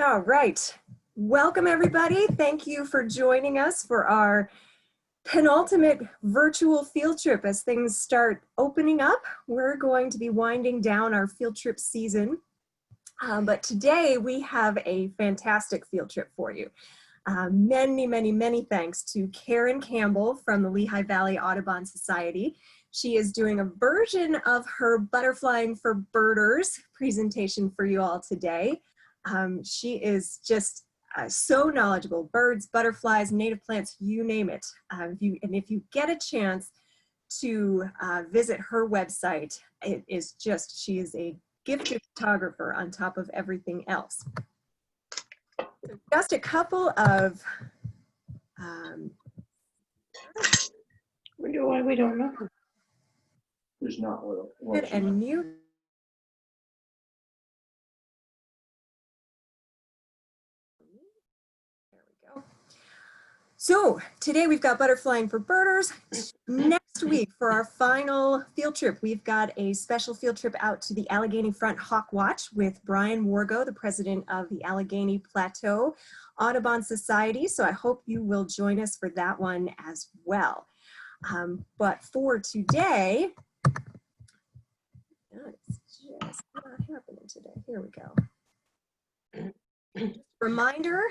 All right. Welcome, everybody. Thank you for joining us for our penultimate virtual field trip. As things start opening up, we're going to be winding down our field trip season. But today we have a fantastic field trip for you. Many thanks to Karen Campbell from the Lehigh Valley Audubon Society. She is doing a version of her Butterflying for Birders presentation for you all today. She is just so knowledgeable, birds, butterflies, native plants, you name it. If you get a chance to visit her website, it is just, she is a gifted photographer on top of everything else. So just a couple of We don't know. There's not one. and mute. There we go. So today we've got Butterflying for Birders. Next week for our final field trip, we've got a special field trip out to the Allegheny Front Hawk Watch with Brian Wargo, the president of the Allegheny Plateau Audubon Society. So I hope you will join us for that one as well. But for today, it's just not happening today. Here we go. Reminder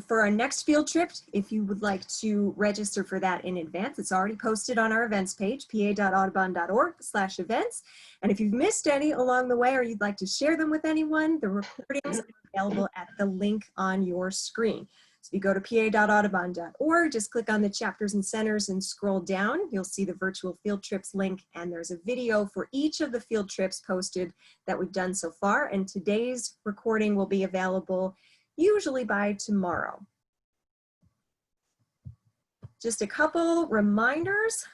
for our next field trip, if you would like to register for that in advance, it's already posted on our events page, pa.audubon.org/events. And if you've missed any along the way or you'd like to share them with anyone, the recordings are available at the link on your screen. So if you go to pa.audubon.org, just click on the chapters and centers and scroll down. You'll see the virtual field trips link, and there's a video for each of the field trips posted that we've done so far. And today's recording will be available usually by tomorrow. Just a couple reminders,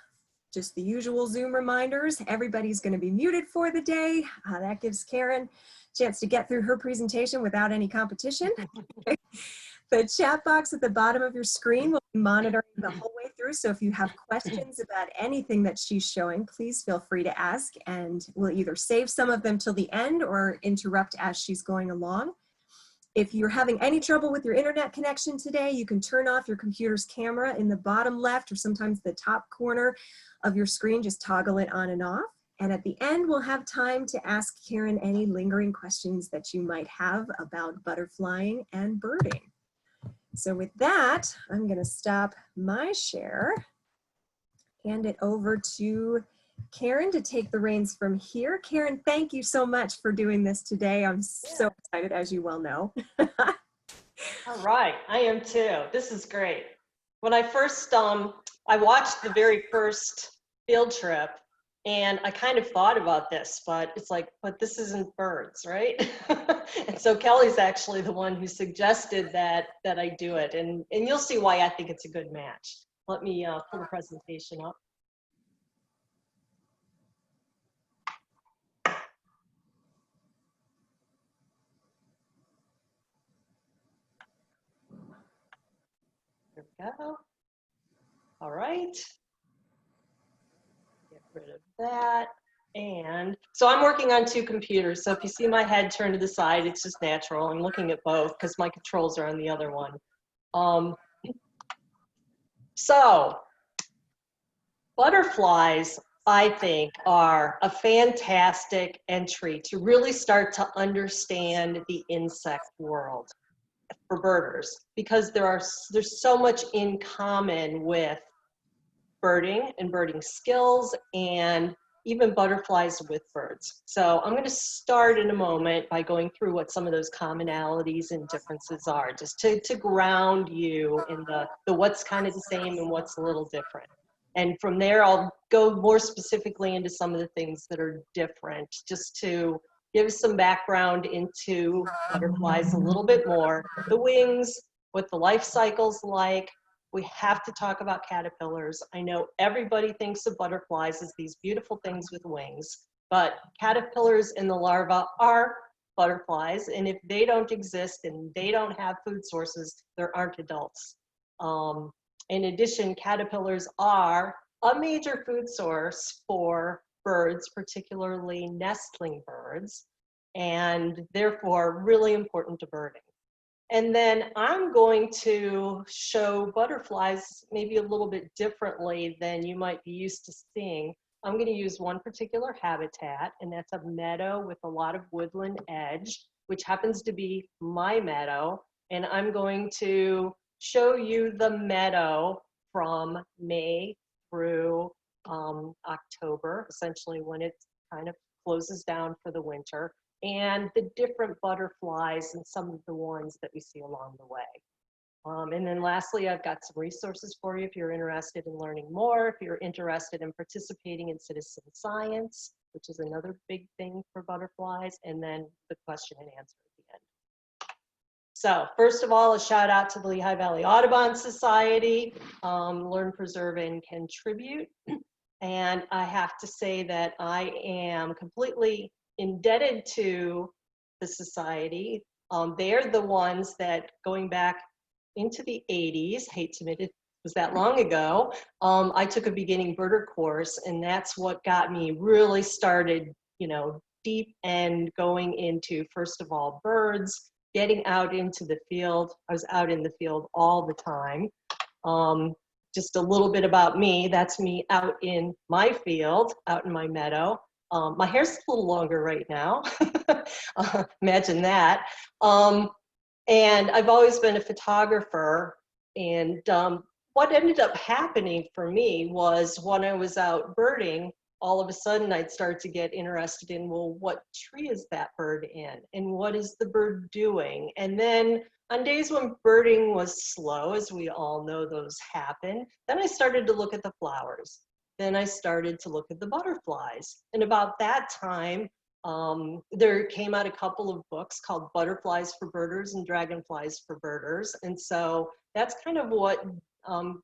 just the usual Zoom reminders. Everybody's going to be muted for the day. That gives Karen a chance to get through her presentation without any competition. The chat box at the bottom of your screen will be monitoring the whole way through. So if you have questions about anything that she's showing, please feel free to ask, and we'll either save some of them till the end or interrupt as she's going along. If you're having any trouble with your internet connection today, you can turn off your computer's camera in the bottom left or sometimes the top corner of your screen. Just toggle it on and off. And at the end, we'll have time to ask Karen any lingering questions that you might have about butterflying and birding. So with that, I'm going to stop my share, hand it over to Karen to take the reins from here. Karen, thank you so much for doing this today. I'm so excited, as you well know. All right, I am too. This is great. When I first, I watched the very first field trip, and I kind of thought about this, but it's like, but this isn't birds, right? And so Kelly's actually the one who suggested that I do it, and you'll see why I think it's a good match. Let me pull the presentation up. There we go. All right. Get rid of that. And so I'm working on two computers. So if you see my head turned to the side, it's just natural. I'm looking at both because my controls are on the other one. So butterflies, I think, are a fantastic entry to really start to understand the insect world for birders, because there's so much in common with birding and birding skills and even butterflies with birds. So I'm going to start in a moment by going through what some of those commonalities and differences are, just to ground you in the what's kind of the same and what's a little different. And from there, I'll go more specifically into some of the things that are different, just to give some background into butterflies a little bit more, the wings, what the life cycle's like. We have to talk about caterpillars. I know everybody thinks of butterflies as these beautiful things with wings, but caterpillars and the larvae are butterflies, and if they don't exist and they don't have food sources, there aren't adults. In addition, caterpillars are a major food source for birds, particularly nestling birds, and therefore really important to birding. And then I'm going to show butterflies maybe a little bit differently than you might be used to seeing. I'm going to use one particular habitat, and that's a meadow with a lot of woodland edge, which happens to be my meadow. And I'm going to show you the meadow from May through October, essentially when it kind of closes down for the winter, and the different butterflies and some of the ones that we see along the way. And then lastly, I've got some resources for you if you're interested in learning more, if you're interested in participating in citizen science, which is another big thing for butterflies, and then the question and answer at the end. So first of all, a shout out to the Lehigh Valley Audubon Society, Learn, Preserve, and Contribute. And I have to say that I am completely indebted to the society. They're the ones that, going back into the 80s, hate to admit it was that long ago, I took a beginning birder course, and that's what got me really started, deep and going into, first of all, birds, getting out into the field. I was out in the field all the time. Just a little bit about me, that's me out in my field, out in my meadow. My hair's a little longer right now, imagine that. And I've always been a photographer, and what ended up happening for me was when I was out birding, all of a sudden I'd start to get interested in, well, what tree is that bird in? And what is the bird doing? And then on days when birding was slow, as we all know those happen, then I started to look at the flowers. Then I started to look at the butterflies. And about that time, there came out a couple of books called Butterflies for Birders and Dragonflies for Birders. And so that's kind of what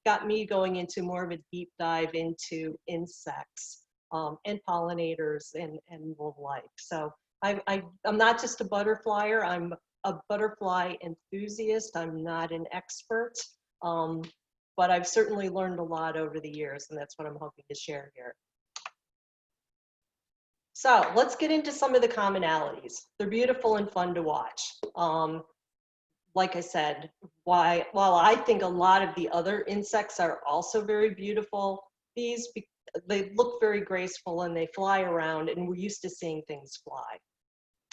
got me going into more of a deep dive into insects and pollinators and the like. So I'm not just a butterflyer, I'm a butterfly enthusiast. I'm not an expert, but I've certainly learned a lot over the years, and that's what I'm hoping to share here. So let's get into some of the commonalities. They're beautiful and fun to watch. Like I said, while I think a lot of the other insects are also very beautiful, they look very graceful and they fly around, and we're used to seeing things fly.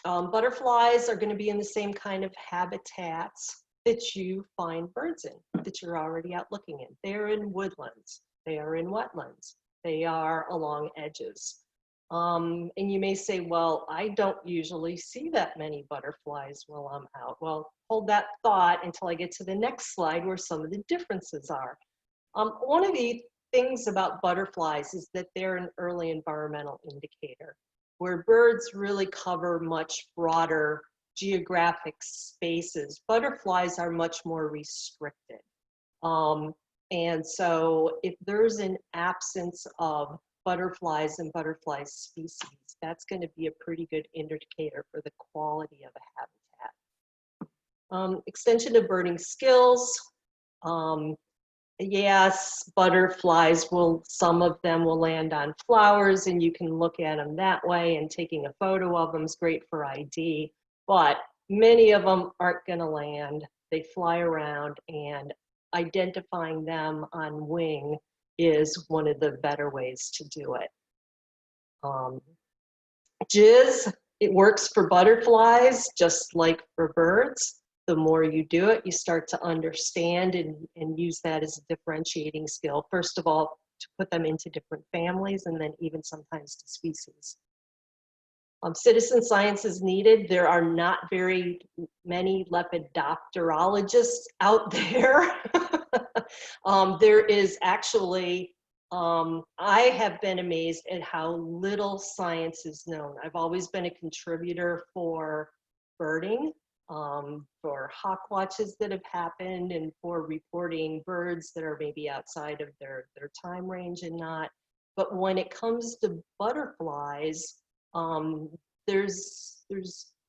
Butterflies are going to be in the same kind of habitats that you find birds in, that you're already out looking in. They're in woodlands, they are in wetlands, they are along edges. And you may say, well, I don't usually see that many butterflies while I'm out. Well, hold that thought until I get to the next slide where some of the differences are. One of the things about butterflies is that they're an early environmental indicator, where birds really cover much broader geographic spaces. Butterflies are much more restricted. And so if there's an absence of butterflies and butterfly species, that's going to be a pretty good indicator for the quality of a habitat. Extension of birding skills. Yes, butterflies some of them will land on flowers, and you can look at them that way, and taking a photo of them is great for ID, but many of them aren't going to land. They fly around, and identifying them on wing is one of the better ways to do it. Jizz, it works for butterflies just like for birds. The more you do it, you start to understand and use that as a differentiating skill. First of all, to put them into different families, and then even sometimes to species. Citizen science is needed. There are not very many lepidopterologists out there. There is actually, I have been amazed at how little science is known. I've always been a contributor for birding, for hawk watches that have happened, and for reporting birds that are maybe outside of their time range and not. But when it comes to butterflies, there's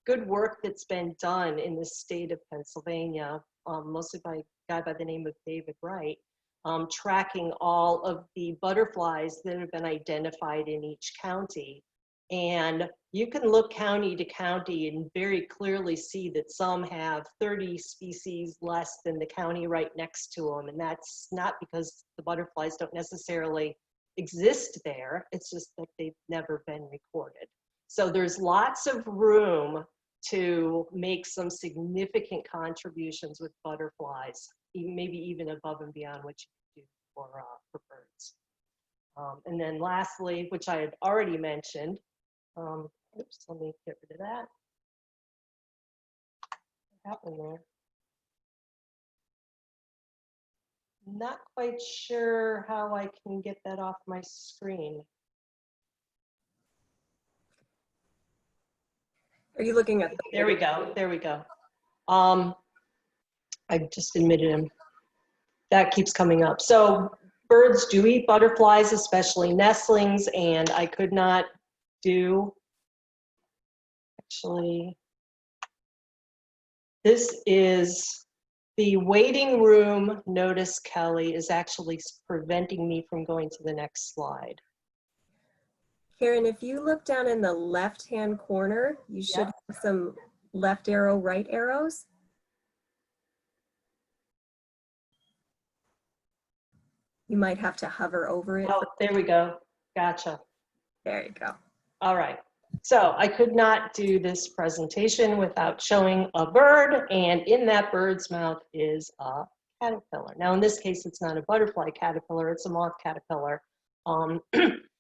good work that's been done in the state of Pennsylvania, mostly by a guy by the name of David Wright, tracking all of the butterflies that have been identified in each county. And you can look county to county and very clearly see that some have 30 species less than the county right next to them. And that's not because the butterflies don't necessarily exist there. It's just that they've never been recorded. So there's lots of room to make some significant contributions with butterflies, maybe even above and beyond what you do for birds. And then lastly, which I had already mentioned, oops, let me get rid of that. What happened there? Not quite sure how I can get that off my screen. Are you looking at There we go. There we go. I just admitted him. That keeps coming up. So birds do eat butterflies, especially nestlings, and I could not do, actually, this is the waiting room. Notice Kelly is actually preventing me from going to the next slide. Karen, if you look down in the left-hand corner, you should have some left arrow, right arrows. You might have to hover over it. Oh, there we go. Gotcha. There you go. All right. So I could not do this presentation without showing a bird, and in that bird's mouth is a caterpillar. Now, in this case, it's not a butterfly caterpillar, it's a moth caterpillar.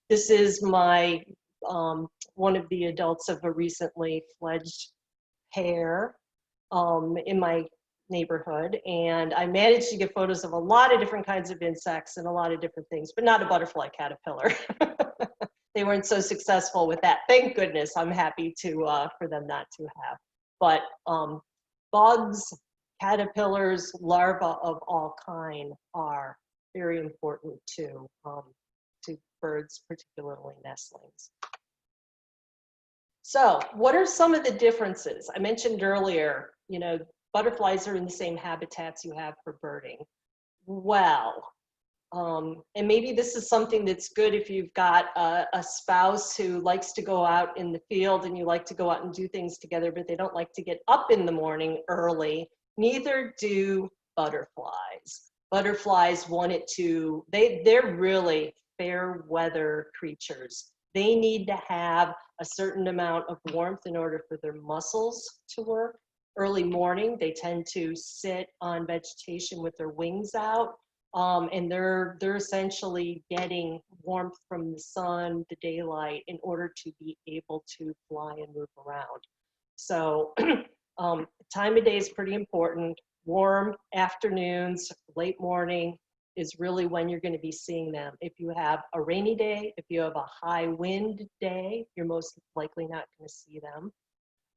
This is my one of the adults of a recently fledged pair in my neighborhood, and I managed to get photos of a lot of different kinds of insects and a lot of different things, but not a butterfly caterpillar. They weren't so successful with that. Thank goodness. I'm happy to for them not to have. But bugs, caterpillars, larvae of all kind are very important to birds, particularly nestlings. So what are some of the differences? I mentioned earlier, you know, butterflies are in the same habitats you have for birding. Well, and maybe this is something that's good if you've got a spouse who likes to go out in the field and you like to go out and do things together, but they don't like to get up in the morning early. Neither do butterflies. Butterflies want it to, they're really fair weather creatures. They need to have a certain amount of warmth in order for their muscles to work. Early morning, they tend to sit on vegetation with their wings out. And they're essentially getting warmth from the sun, the daylight, in order to be able to fly and move around. So time of day is pretty important. Warm afternoons, late morning is really when you're going to be seeing them. If you have a rainy day, if you have a high wind day, you're most likely not going to see them.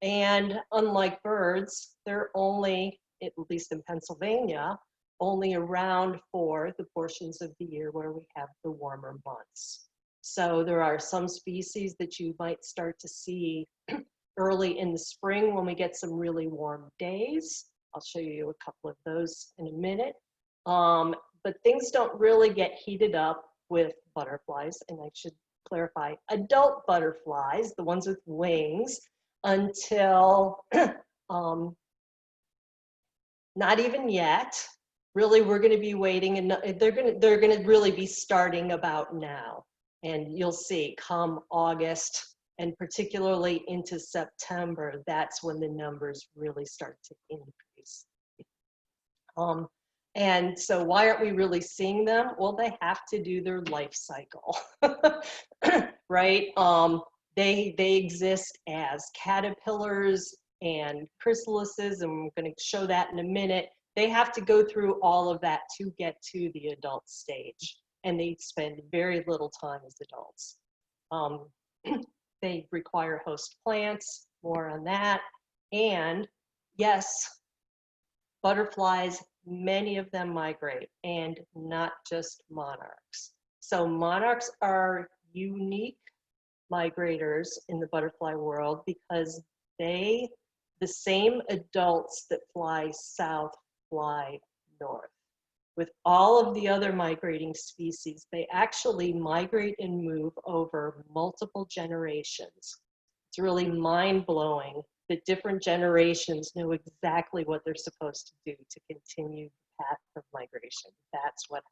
And unlike birds, they're only, at least in Pennsylvania, only around for the portions of the year where we have the warmer months. So there are some species that you might start to see early in the spring when we get some really warm days. I'll show you a couple of those in a minute. But things don't really get heated up with butterflies, and I should clarify, adult butterflies, the ones with wings, until not even yet. Really, we're going to be waiting, and they're going to really be starting about now. And you'll see, come August, and particularly into September, that's when the numbers really start to increase. And so why aren't we really seeing them? Well, they have to do their life cycle, right? They exist as caterpillars and chrysalises, and we're going to show that in a minute. They have to go through all of that to get to the adult stage, and they spend very little time as adults. They require host plants, more on that. And yes, butterflies, many of them migrate, and not just monarchs. So monarchs are unique migrators in the butterfly world because the same adults that fly south fly north. with all of the other migrating species, they actually migrate and move over multiple generations. It's really mind-blowing that different generations know exactly what they're supposed to do to continue the path of migration. That's what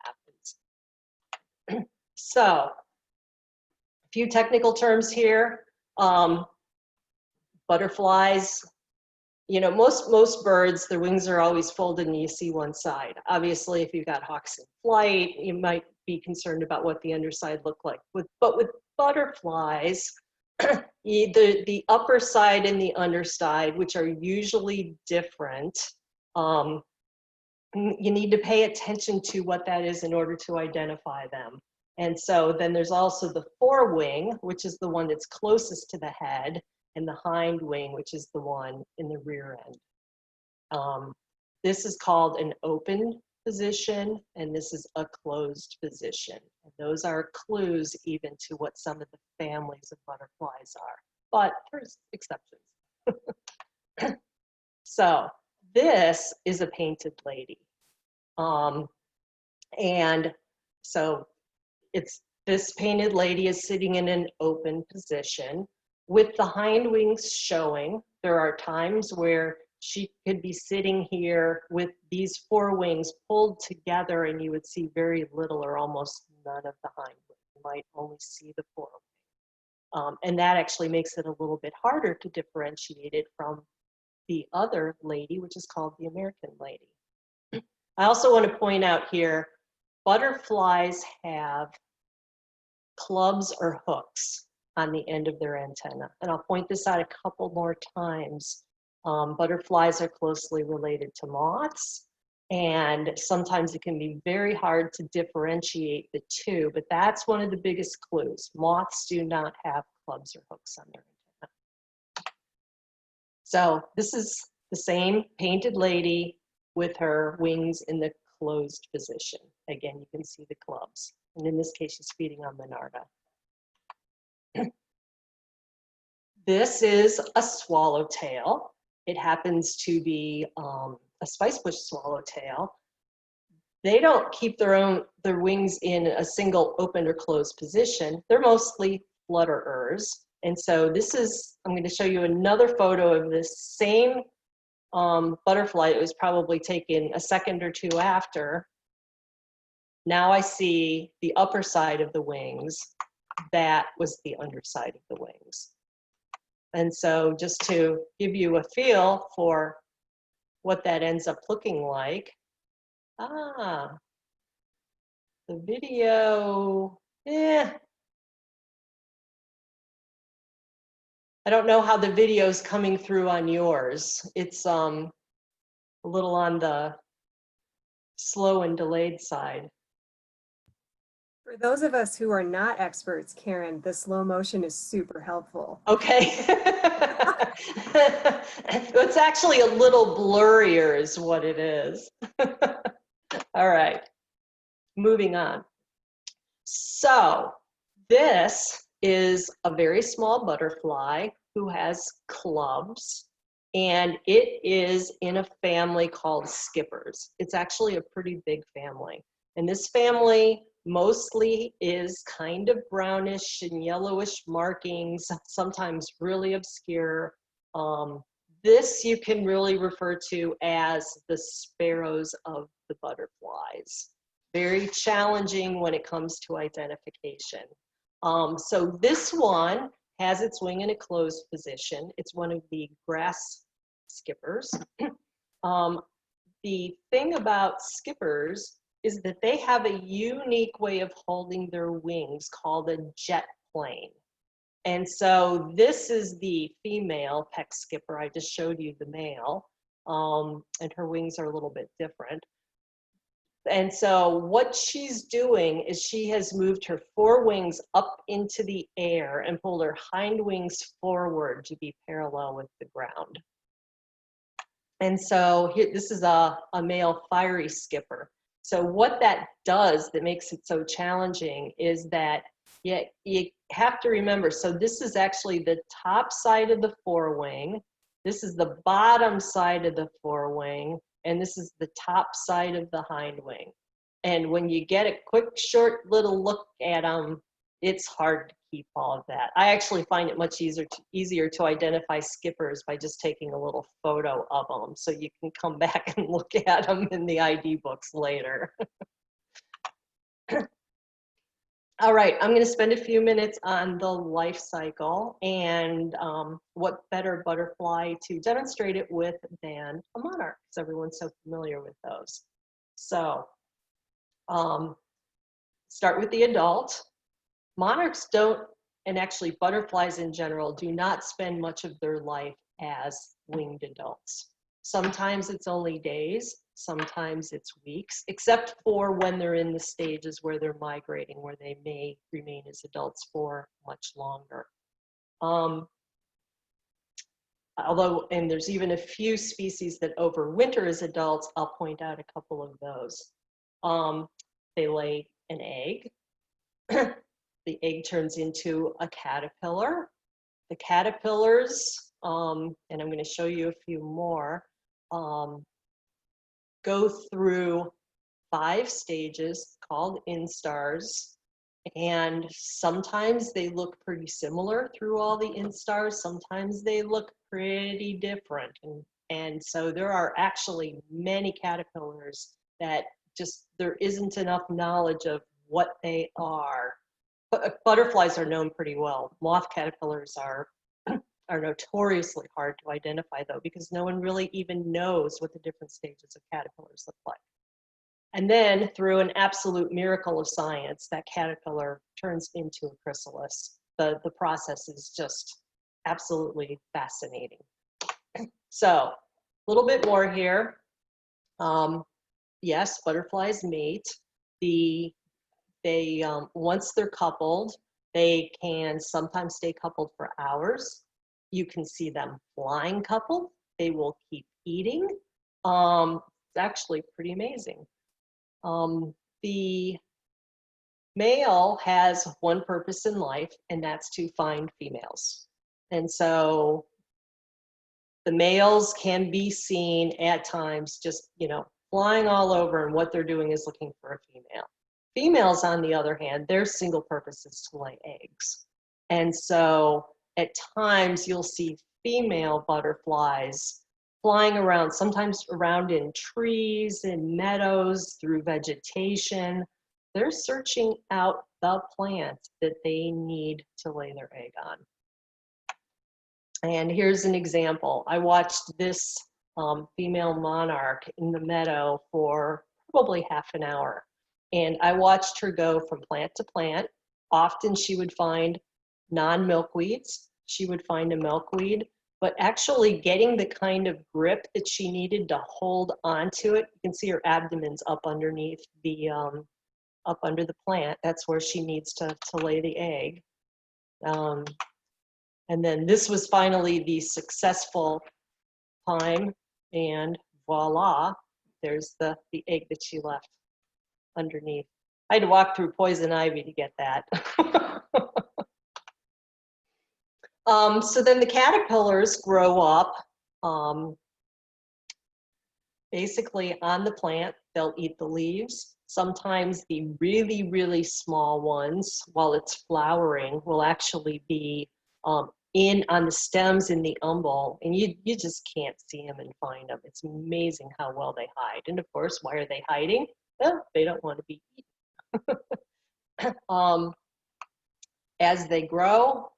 happens. So, a few technical terms here. Butterflies, you know, most birds, their wings are always folded and you see one side. Obviously, if you've got hawks in flight, you might be concerned about what the underside looked like. But with butterflies, the upper side and the underside, which are usually different, you need to pay attention to what that is in order to identify them. And so then there's also the forewing, which is the one that's closest to the head, and the hind wing, which is the one in the rear end. This is called an open position, and this is a closed position. And those are clues even to what some of the families of butterflies are, but there's exceptions. So this is a painted lady. And so this painted lady is sitting in an open position with the hind wings showing. There are times where she could be sitting here with these forewings pulled together and you would see very little or almost none of the hind wing. You might only see the forewing. And that actually makes it a little bit harder to differentiate it from the other lady, which is called the American lady. I also want to point out here, butterflies have clubs or hooks on the end of their antenna. And I'll point this out a couple more times. Butterflies are closely related to moths, and sometimes it can be very hard to differentiate the two, but that's one of the biggest clues. Moths do not have clubs or hooks on their antenna. So this is the same painted lady with her wings in the closed position. Again, you can see the clubs. And in this case, she's feeding on the Narda. This is a swallowtail. It happens to be a spicebush swallowtail. They don't keep their wings in a single open or closed position. They're mostly flutterers. And so this is, I'm going to show you another photo of this same butterfly. It was probably taken a second or two after. Now I see the upper side of the wings. That was the underside of the wings. And so just to give you a feel for what that ends up looking like, the video, I don't know how the video is coming through on yours. It's a little on the slow and delayed side. For those of us who are not experts, Karen, the slow motion is super helpful. Okay. It's actually a little blurrier is what it is. All right, moving on. So this is a very small butterfly who has clubs, and it is in a family called skippers. It's actually a pretty big family. And this family mostly is kind of brownish and yellowish markings, sometimes really obscure. This you can really refer to as the sparrows of the butterflies. Very challenging when it comes to identification. So this one has its wing in a closed position. It's one of the grass skippers. The thing about skippers is that they have a unique way of holding their wings called a jet plane. And so this is the female peck skipper. I just showed you the male, and her wings are a little bit different. And so what she's doing is she has moved her forewings up into the air and pulled her hind wings forward to be parallel with the ground. And so here, this is a male fiery skipper. So what that does that makes it so challenging is that you have to remember, so this is actually the top side of the forewing, this is the bottom side of the forewing, and this is the top side of the hind wing. And when you get a quick, short little look at them, it's hard to keep all of that. I actually find it much easier to identify skippers by just taking a little photo of them, so you can come back and look at them in the ID books later. All right, I'm going to spend a few minutes on the life cycle, and what better butterfly to demonstrate it with than a monarch, because everyone's so familiar with those. So start with the adult. Monarchs don't, and actually butterflies in general, do not spend much of their life as winged adults. Sometimes it's only days, sometimes it's weeks, except for when they're in the stages where they're migrating, where they may remain as adults for much longer. Although, and there's even a few species that overwinter as adults, I'll point out a couple of those. They lay an egg. The egg turns into a caterpillar. The caterpillars, and I'm going to show you a few more, go through 5 stages called instars, and sometimes they look pretty similar through all the instars, sometimes they look pretty different, and so there are actually many caterpillars that just there isn't enough knowledge of what they are. Butterflies are known pretty well. Moth caterpillars are notoriously hard to identify, though, because no one really even knows what the different stages of caterpillars look like. And then, through an absolute miracle of science, that caterpillar turns into a chrysalis. The process is just absolutely fascinating. So, a little bit more here. Yes, butterflies mate. Once they're coupled, they can sometimes stay coupled for hours. You can see them flying coupled. They will keep eating. It's actually pretty amazing. The male has one purpose in life, and that's to find females. And so the males can be seen at times just, flying all over, and what they're doing is looking for a female. Females, on the other hand, their single purpose is to lay eggs. And so at times you'll see female butterflies flying around, sometimes around in trees, in meadows, through vegetation. They're searching out the plant that they need to lay their egg on. And here's an example. I watched this female monarch in the meadow for probably half an hour. And I watched her go from plant to plant. Often she would find non-milkweeds. She would find a milkweed, but actually getting the kind of grip that she needed to hold onto it. You can see her abdomen's up underneath the, up under the plant. That's where she needs to lay the egg. And then this was finally the successful time, and voila, there's the egg that she left underneath. I had to walk through poison ivy to get that. So then the caterpillars grow up basically on the plant. They'll eat the leaves. Sometimes the really, really small ones, while it's flowering, will actually be in on the stems in the umbel, and you just can't see them and find them. It's amazing how well they hide. And of course, why are they hiding? Well, they don't want to be eaten. As they grow,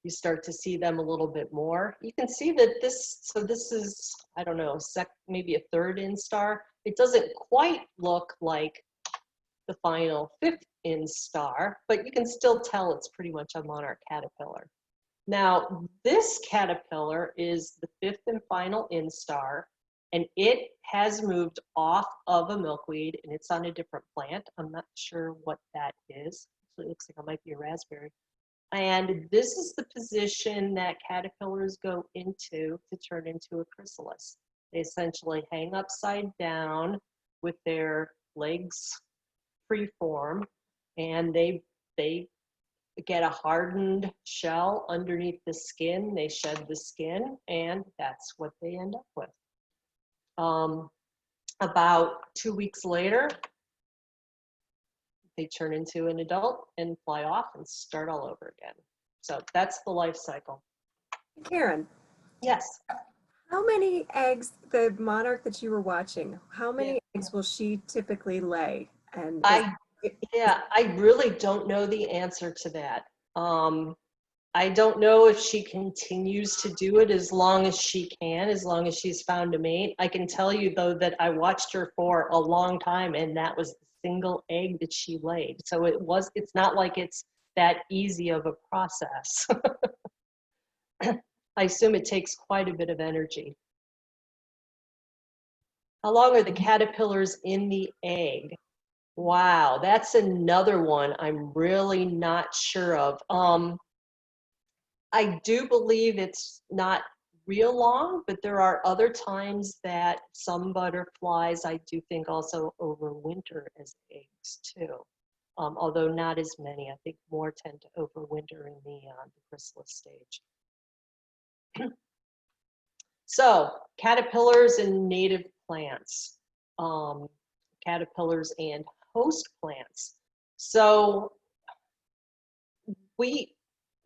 you start to see them a little bit more. You can see that this is, I don't know, maybe a 3rd instar. It doesn't quite look like the final 5th instar, but you can still tell it's pretty much a monarch caterpillar. Now, this caterpillar is the 5th and final instar, and it has moved off of a milkweed, and it's on a different plant. I'm not sure what that is. Actually, it looks like it might be a raspberry. And this is the position that caterpillars go into to turn into a chrysalis. They essentially hang upside down with their legs free-form, and they get a hardened shell underneath the skin. They shed the skin, and that's what they end up with. About 2 weeks later, they turn into an adult and fly off and start all over again. So that's the life cycle. Karen, Yes. how many eggs, the monarch that you were watching, how many Yeah. eggs will she typically lay? And I really don't know the answer to that. I don't know if she continues to do it as long as she can, as long as she's found a mate. I can tell you though that I watched her for a long time, and that was the single egg that she laid. So it's not like it's that easy of a process. I assume it takes quite a bit of energy. How long are the caterpillars in the egg? Wow, that's another one I'm really not sure of. I do believe it's not real long, but there are other times that some butterflies I do think also overwinter as eggs too. Although not as many. I think more tend to overwinter in the chrysalis stage. So caterpillars and native plants, caterpillars and host plants. So we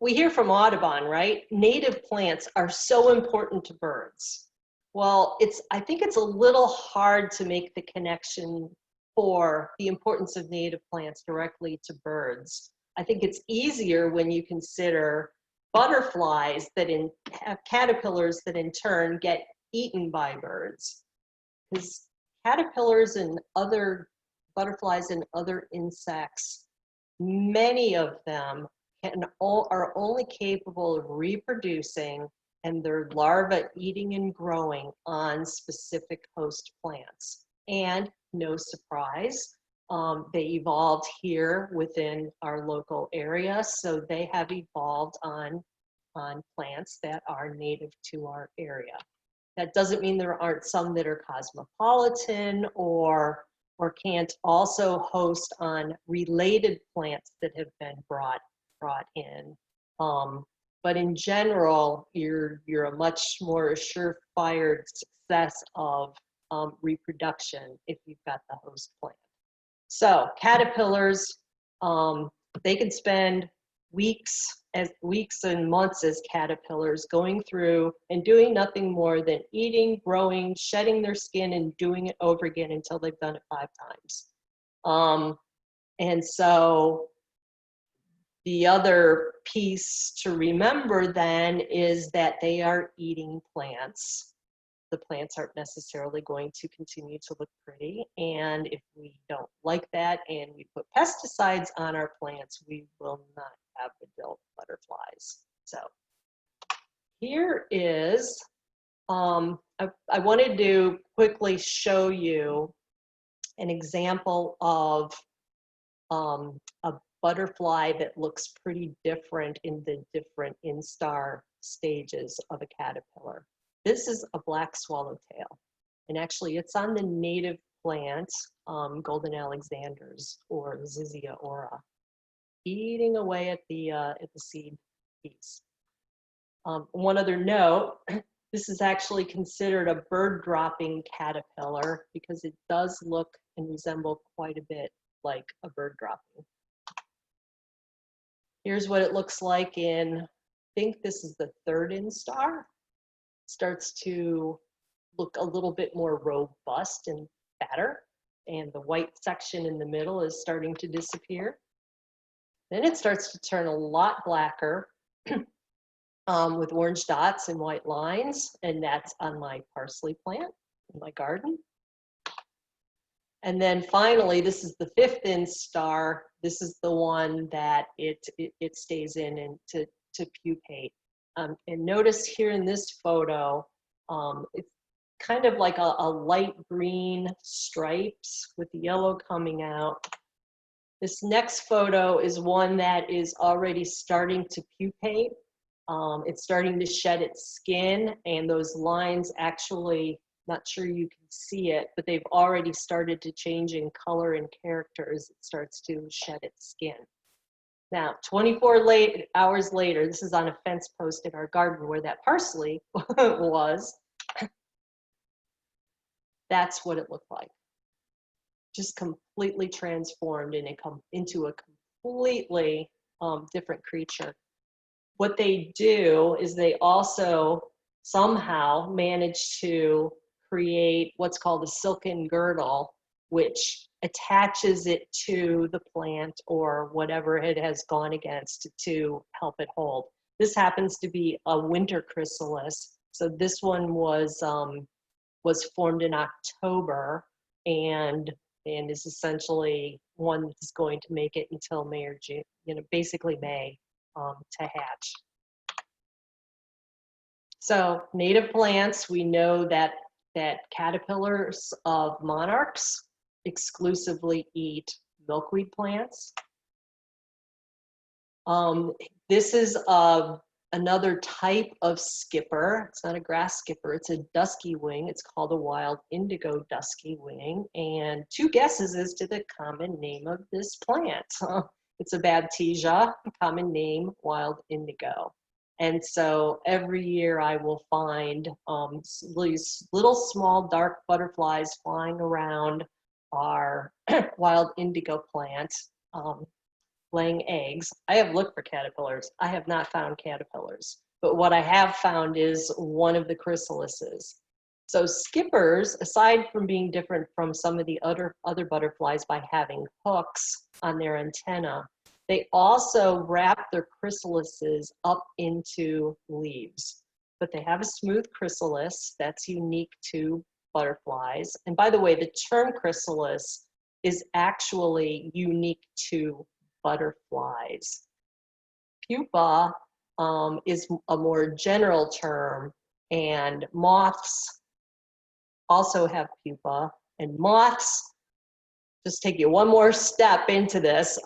hear from Audubon, right? Native plants are so important to birds. Well, I think it's a little hard to make the connection for the importance of native plants directly to birds. I think it's easier when you consider butterflies that have caterpillars that in turn get eaten by birds. Because caterpillars and other butterflies and other insects, many of them are only capable of reproducing and their larvae eating and growing on specific host plants. And no surprise, they evolved here within our local area, so they have evolved on plants that are native to our area. That doesn't mean there aren't some that are cosmopolitan or can't also host on related plants that have been brought in. But in general, you're a much more surefire success of reproduction if you've got the host plant. So caterpillars, they can spend weeks and months as caterpillars going through and doing nothing more than eating, growing, shedding their skin, and doing it over again until they've done it 5 times. And so the other piece to remember then is that they are eating plants. The plants aren't necessarily going to continue to look pretty. And if we don't like that and we put pesticides on our plants, we will not have adult butterflies. So here is, I wanted to quickly show you an example of a butterfly that looks pretty different in the different instar stages of a caterpillar. This is a black swallowtail, and actually it's on the native plant, Golden Alexanders or Zizia ora, eating away at the seed piece. One other note, this is actually considered a bird dropping caterpillar because it does look and resemble quite a bit like a bird dropping. Here's what it looks like in, I think this is the 3rd instar. Starts to look a little bit more robust and fatter, and the white section in the middle is starting to disappear. Then it starts to turn a lot blacker with orange dots and white lines, and that's on my parsley plant in my garden. And then finally, this is the 5th instar. This is the one that it stays in and to pupate. And notice here in this photo, it's kind of like a light green stripes with the yellow coming out. This next photo is one that is already starting to pupate. It's starting to shed its skin, and those lines actually, not sure you can see it, but they've already started to change in color and character as it starts to shed its skin. Now, 24 hours later, this is on a fence post in our garden where that parsley was. That's what it looked like. just completely transformed into a completely different creature. What they do is they also somehow manage to create what's called a silken girdle, which attaches it to the plant or whatever it has gone against to help it hold. This happens to be a winter chrysalis. So this one was formed in October and is essentially one that's going to make it until May or June, basically May to hatch. So native plants, we know that caterpillars of monarchs exclusively eat milkweed plants. This is another type of skipper. It's not a grass skipper, it's a dusky wing. It's called a wild indigo dusky wing. And 2 guesses as to the common name of this plant. It's a Baptisia, common name, wild indigo. And so every year I will find these little small dark butterflies flying around our wild indigo plant, laying eggs. I have looked for caterpillars. I have not found caterpillars. But what I have found is one of the chrysalises. So skippers, aside from being different from some of the other butterflies by having hooks on their antenna, they also wrap their chrysalises up into leaves. But they have a smooth chrysalis that's unique to butterflies. And by the way, the term chrysalis is actually unique to butterflies. Pupa is a more general term, and moths also have pupa. And moths, just take you one more step into this,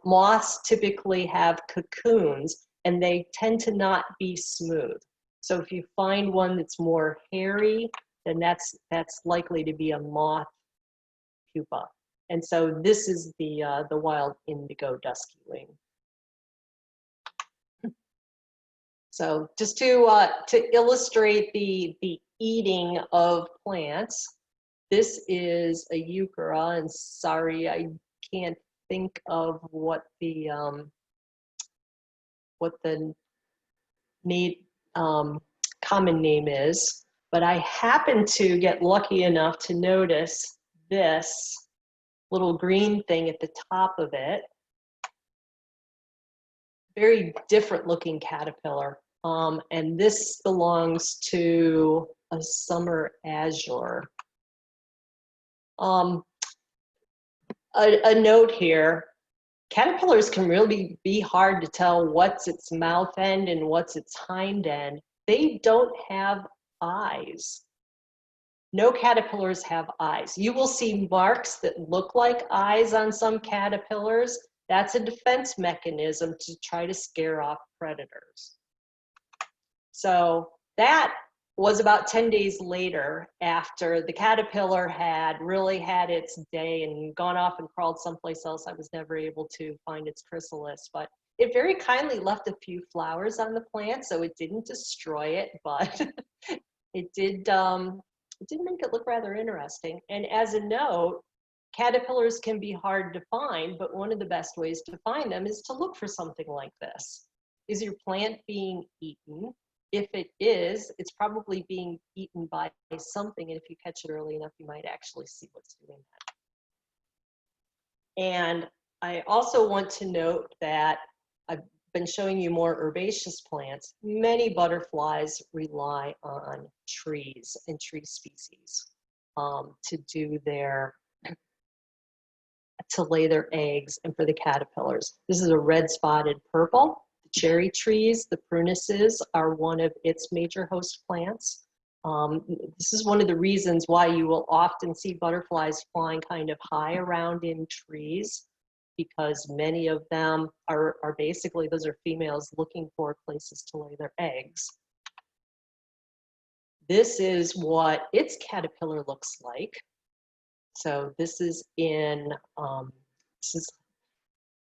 moths typically have cocoons and they tend to not be smooth. So if you find one that's more hairy, then that's likely to be a moth pupa. And so this is the wild indigo dusky wing. So just to illustrate the eating of plants, this is a euchera, and sorry, I can't think of what the common name is, but I happened to get lucky enough to notice this little green thing at the top of it. Very different looking caterpillar. And this belongs to a summer azure. A note here, caterpillars can really be hard to tell what's its mouth end and what's its hind end. They don't have eyes. No caterpillars have eyes. You will see marks that look like eyes on some caterpillars. That's a defense mechanism to try to scare off predators. So that was about 10 days later after the caterpillar had really had its day and gone off and crawled someplace else. I was never able to find its chrysalis, but it very kindly left a few flowers on the plant, so it didn't destroy it, but it did make it look rather interesting. And as a note, caterpillars can be hard to find, but one of the best ways to find them is to look for something like this. Is your plant being eaten? If it is, it's probably being eaten by something, and if you catch it early enough, you might actually see what's doing that. And I also want to note that I've been showing you more herbaceous plants. Many butterflies rely on trees and tree species to lay their eggs and for the caterpillars. This is a red spotted purple. The cherry trees, the prunices, are one of its major host plants. This is one of the reasons why you will often see butterflies flying kind of high around in trees, because many of them are basically, those are females looking for places to lay their eggs. This is what its caterpillar looks like. So this is in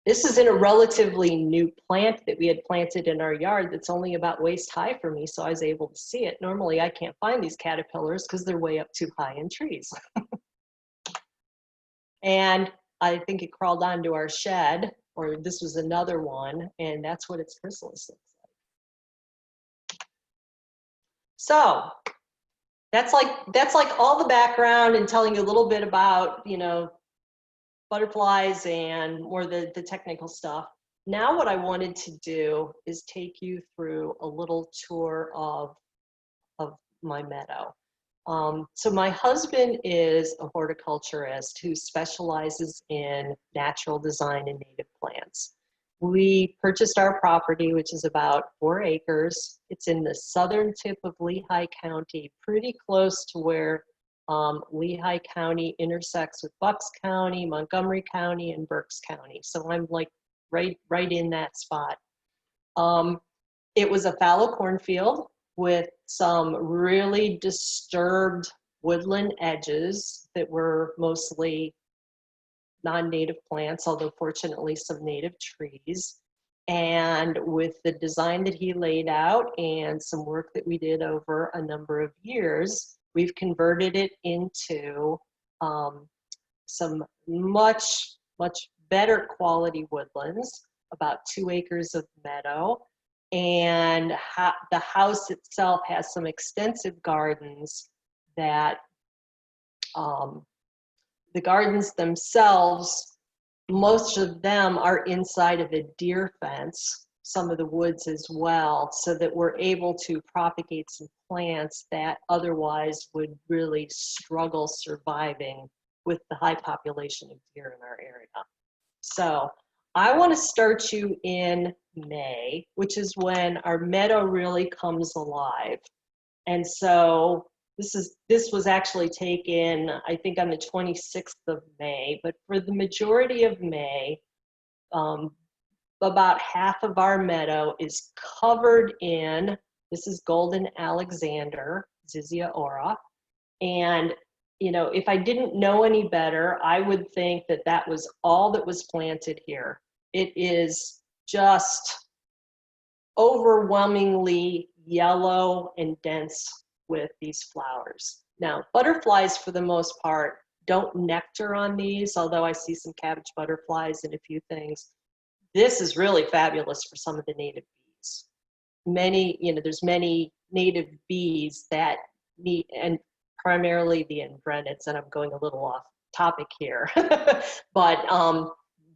this is in a relatively new plant that we had planted in our yard that's only about waist high for me, so I was able to see it. Normally I can't find these caterpillars because they're way up too high in trees. And I think it crawled onto our shed, or this was another one, and that's what its chrysalis looks like. So that's like all the background and telling you a little bit about, you know, butterflies and more the technical stuff. Now what I wanted to do is take you through a little tour of my meadow. So my husband is a horticulturist who specializes in natural design and native plants. We purchased our property, which is about 4 acres. It's in the southern tip of Lehigh County, pretty close to where Lehigh County intersects with Bucks County, Montgomery County, and Berks County. So I'm like right in that spot. It was a fallow cornfield with some really disturbed woodland edges that were mostly non-native plants, although fortunately some native trees. And with the design that he laid out and some work that we did over a number of years, we've converted it into some much better quality woodlands, about 2 acres of meadow. And the house itself has some extensive gardens that the gardens themselves, most of them are inside of a deer fence, some of the woods as well, so that we're able to propagate some plants that otherwise would really struggle surviving with the high population of deer in our area. So I want to start you in May, which is when our meadow really comes alive. And so this was actually taken, I think, on the 26th of May, but for the majority of May, about half of our meadow is covered in, this is golden Alexander, Zizia ora. And, you know, if I didn't know any better, I would think that that was all that was planted here. It is just overwhelmingly yellow and dense with these flowers. Now, butterflies, for the most part, don't nectar on these, although I see some cabbage butterflies and a few things. This is really fabulous for some of the native bees. There's many native bees that need, and primarily the Envrenids, and I'm going a little off topic here, but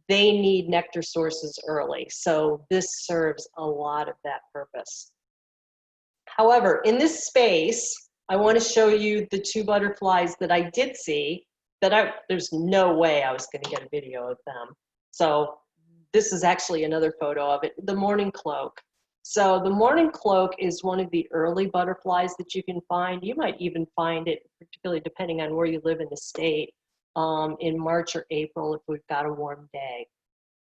they need nectar sources early. So this serves a lot of that purpose. However, in this space, I want to show you the 2 butterflies that I did see there's no way I was going to get a video of them. So this is actually another photo of it, the morning cloak. So the morning cloak is one of the early butterflies that you can find. You might even find it, particularly depending on where you live in the state, in March or April if we've got a warm day.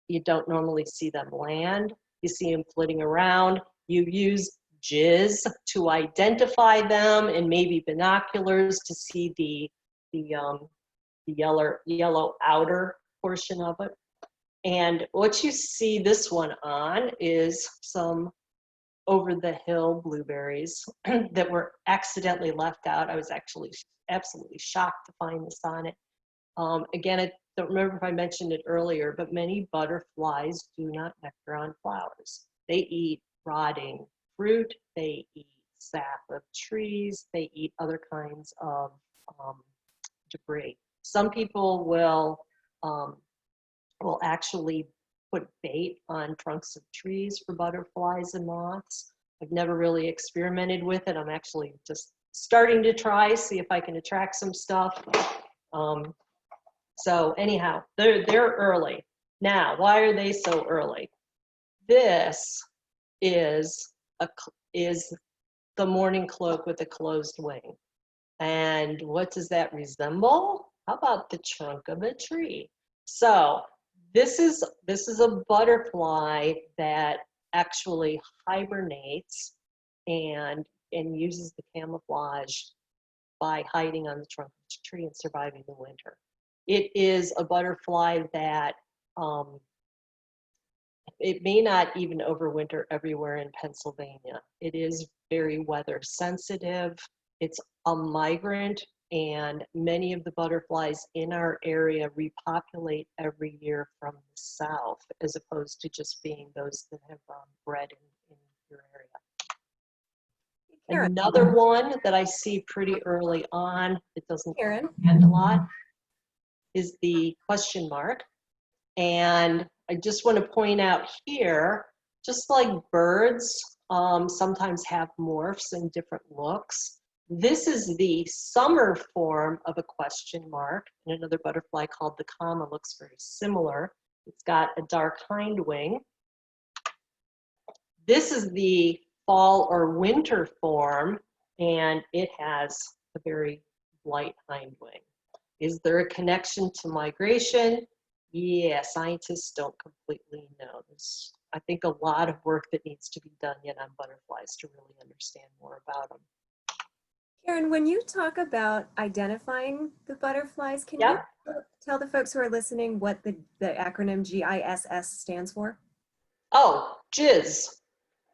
You don't normally see them land. You see them flitting around. You use jizz to identify them and maybe binoculars to see the yellow outer portion of it. And what you see this one on is some over-the-hill blueberries that were accidentally left out. I was actually absolutely shocked to find this on it. Again, I don't remember if I mentioned it earlier, but many butterflies do not nectar on flowers. They eat rotting fruit, they eat sap of trees, they eat other kinds of debris. Some people will actually put bait on trunks of trees for butterflies and moths. I've never really experimented with it. I'm actually just starting to try, see if I can attract some stuff. So anyhow, they're early. Now, why are they so early? This is the morning cloak with a closed wing. And what does that resemble? How about the trunk of a tree? So this is a butterfly that actually hibernates and uses the camouflage by hiding on the trunk of the tree and surviving the winter. It is a butterfly that it may not even overwinter everywhere in Pennsylvania. It is very weather sensitive. It's a migrant and many of the butterflies in our area repopulate every year from the south, as opposed to just being those that have bred in your area. Karen. Another one that I see pretty early on, it doesn't Karen. depend a lot, is the question mark. And I just want to point out here, just like birds sometimes have morphs and different looks, this is the summer form of a question mark. And another butterfly called the comma looks very similar. It's got a dark hind wing. This is the fall or winter form, and it has a very light hind wing. Is there a connection to migration? Yeah, scientists don't completely know. There's, I think, a lot of work that needs to be done yet on butterflies to really understand more about them. Karen, when you talk about identifying the butterflies, can Yep. you tell the folks who are listening what the acronym GISS stands for? Oh, jizz.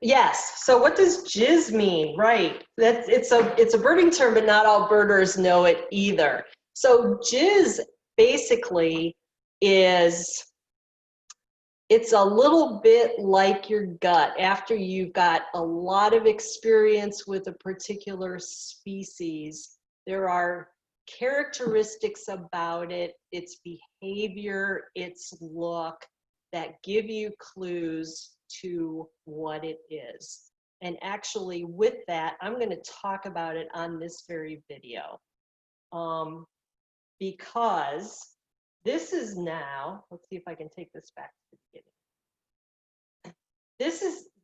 Yes. So what does jizz mean? Right. It's a birding term, but not all birders know it either. So jizz basically is, it's a little bit like your gut. After you've got a lot of experience with a particular species, there are characteristics about it, its behavior, its look, that give you clues to what it is. And actually with that, I'm going to talk about it on this very video. Because this is now, let's see if I can take this back to the beginning.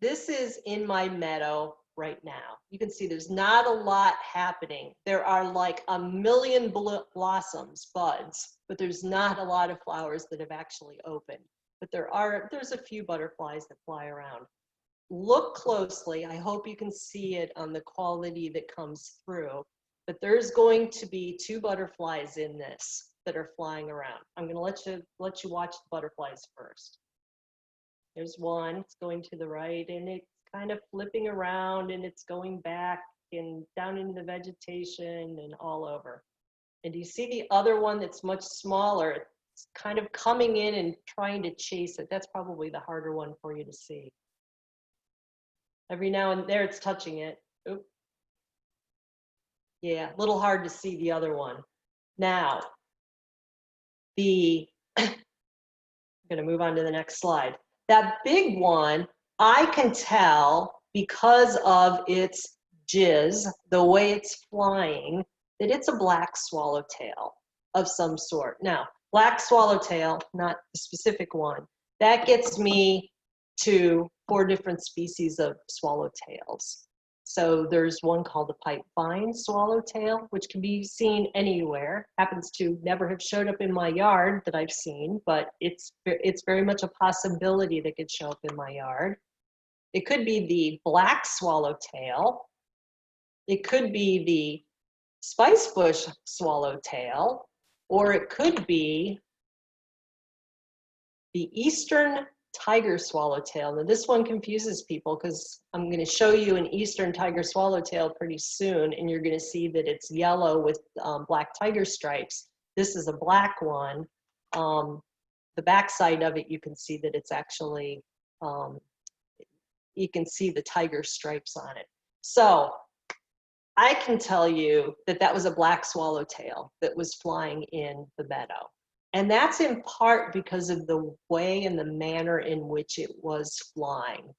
This is in my meadow right now. You can see there's not a lot happening. There are like a million blossoms, buds, but there's not a lot of flowers that have actually opened. But there's a few butterflies that fly around. Look closely. I hope you can see it on the quality that comes through. But there's going to be two butterflies in this that are flying around. I'm going to let you watch the butterflies first. There's one, it's going to the right, and it's kind of flipping around, and it's going back and down into the vegetation and all over. And do you see the other one that's much smaller? It's kind of coming in and trying to chase it. That's probably the harder one for you to see. Every now and there it's touching it. Oop. Yeah, a little hard to see the other one. Now, I'm going to move on to the next slide. That big one, I can tell because of its jizz, the way it's flying, that it's a black swallowtail of some sort. Now, black swallowtail, not the specific one, that gets me to 4 different species of swallowtails. So there's one called the pipevine swallowtail, which can be seen anywhere. Happens to never have showed up in my yard that I've seen, but it's very much a possibility that could show up in my yard. It could be the black swallowtail. It could be the spicebush swallowtail, or it could be the eastern tiger swallowtail. Now this one confuses people because I'm going to show you an eastern tiger swallowtail pretty soon, and you're going to see that it's yellow with black tiger stripes. This is a black one. The back side of it, you can see that it's actually, you can see the tiger stripes on it. So I can tell you that that was a black swallowtail that was flying in the meadow. And that's in part because of the way and the manner in which it was flying.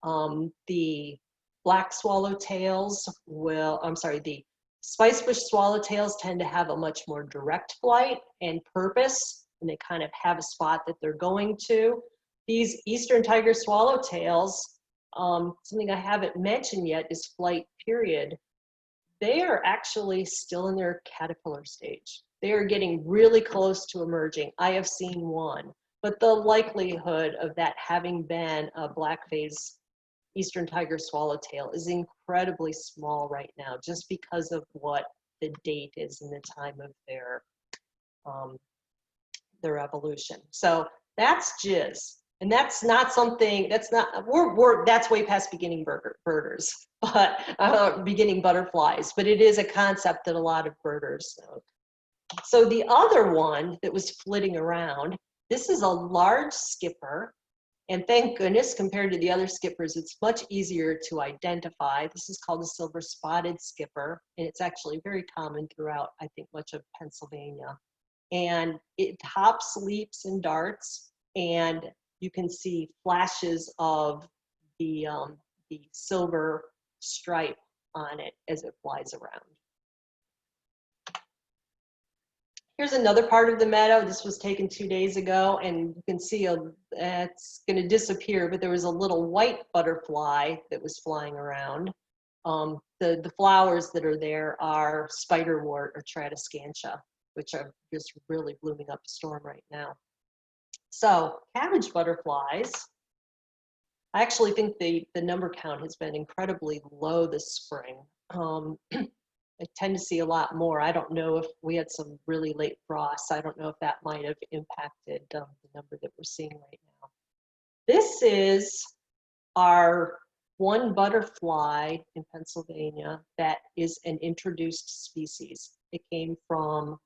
The black swallowtails the spicebush swallowtails tend to have a much more direct flight and purpose, and they kind of have a spot that they're going to. These eastern tiger swallowtails, something I haven't mentioned yet is flight period. They are actually still in their caterpillar stage. They are getting really close to emerging. I have seen one, but the likelihood of that having been a black-faced eastern tiger swallowtail is incredibly small right now, just because of what the date is and the time of their evolution. So that's jizz. And that's not something, that's not, that's way past beginning birders, but beginning butterflies, but it is a concept that a lot of birders know. So the other one that was flitting around, this is a large skipper. And thank goodness, compared to the other skippers, it's much easier to identify. This is called a silver spotted skipper, and it's actually very common throughout, I think, much of Pennsylvania. And it hops, leaps, and darts, and you can see flashes of the silver stripe on it as it flies around. Here's another part of the meadow. This was taken 2 days ago, and you can see it's going to disappear, but there was a little white butterfly that was flying around. The flowers that are there are spiderwort or Tradescantia, which are just really blooming up a storm right now. So cabbage butterflies, I actually think the number count has been incredibly low this spring. I tend to see a lot more. I don't know if we had some really late frosts. I don't know if that might have impacted the number that we're seeing right now. This is our one butterfly in Pennsylvania that is an introduced species. It came from,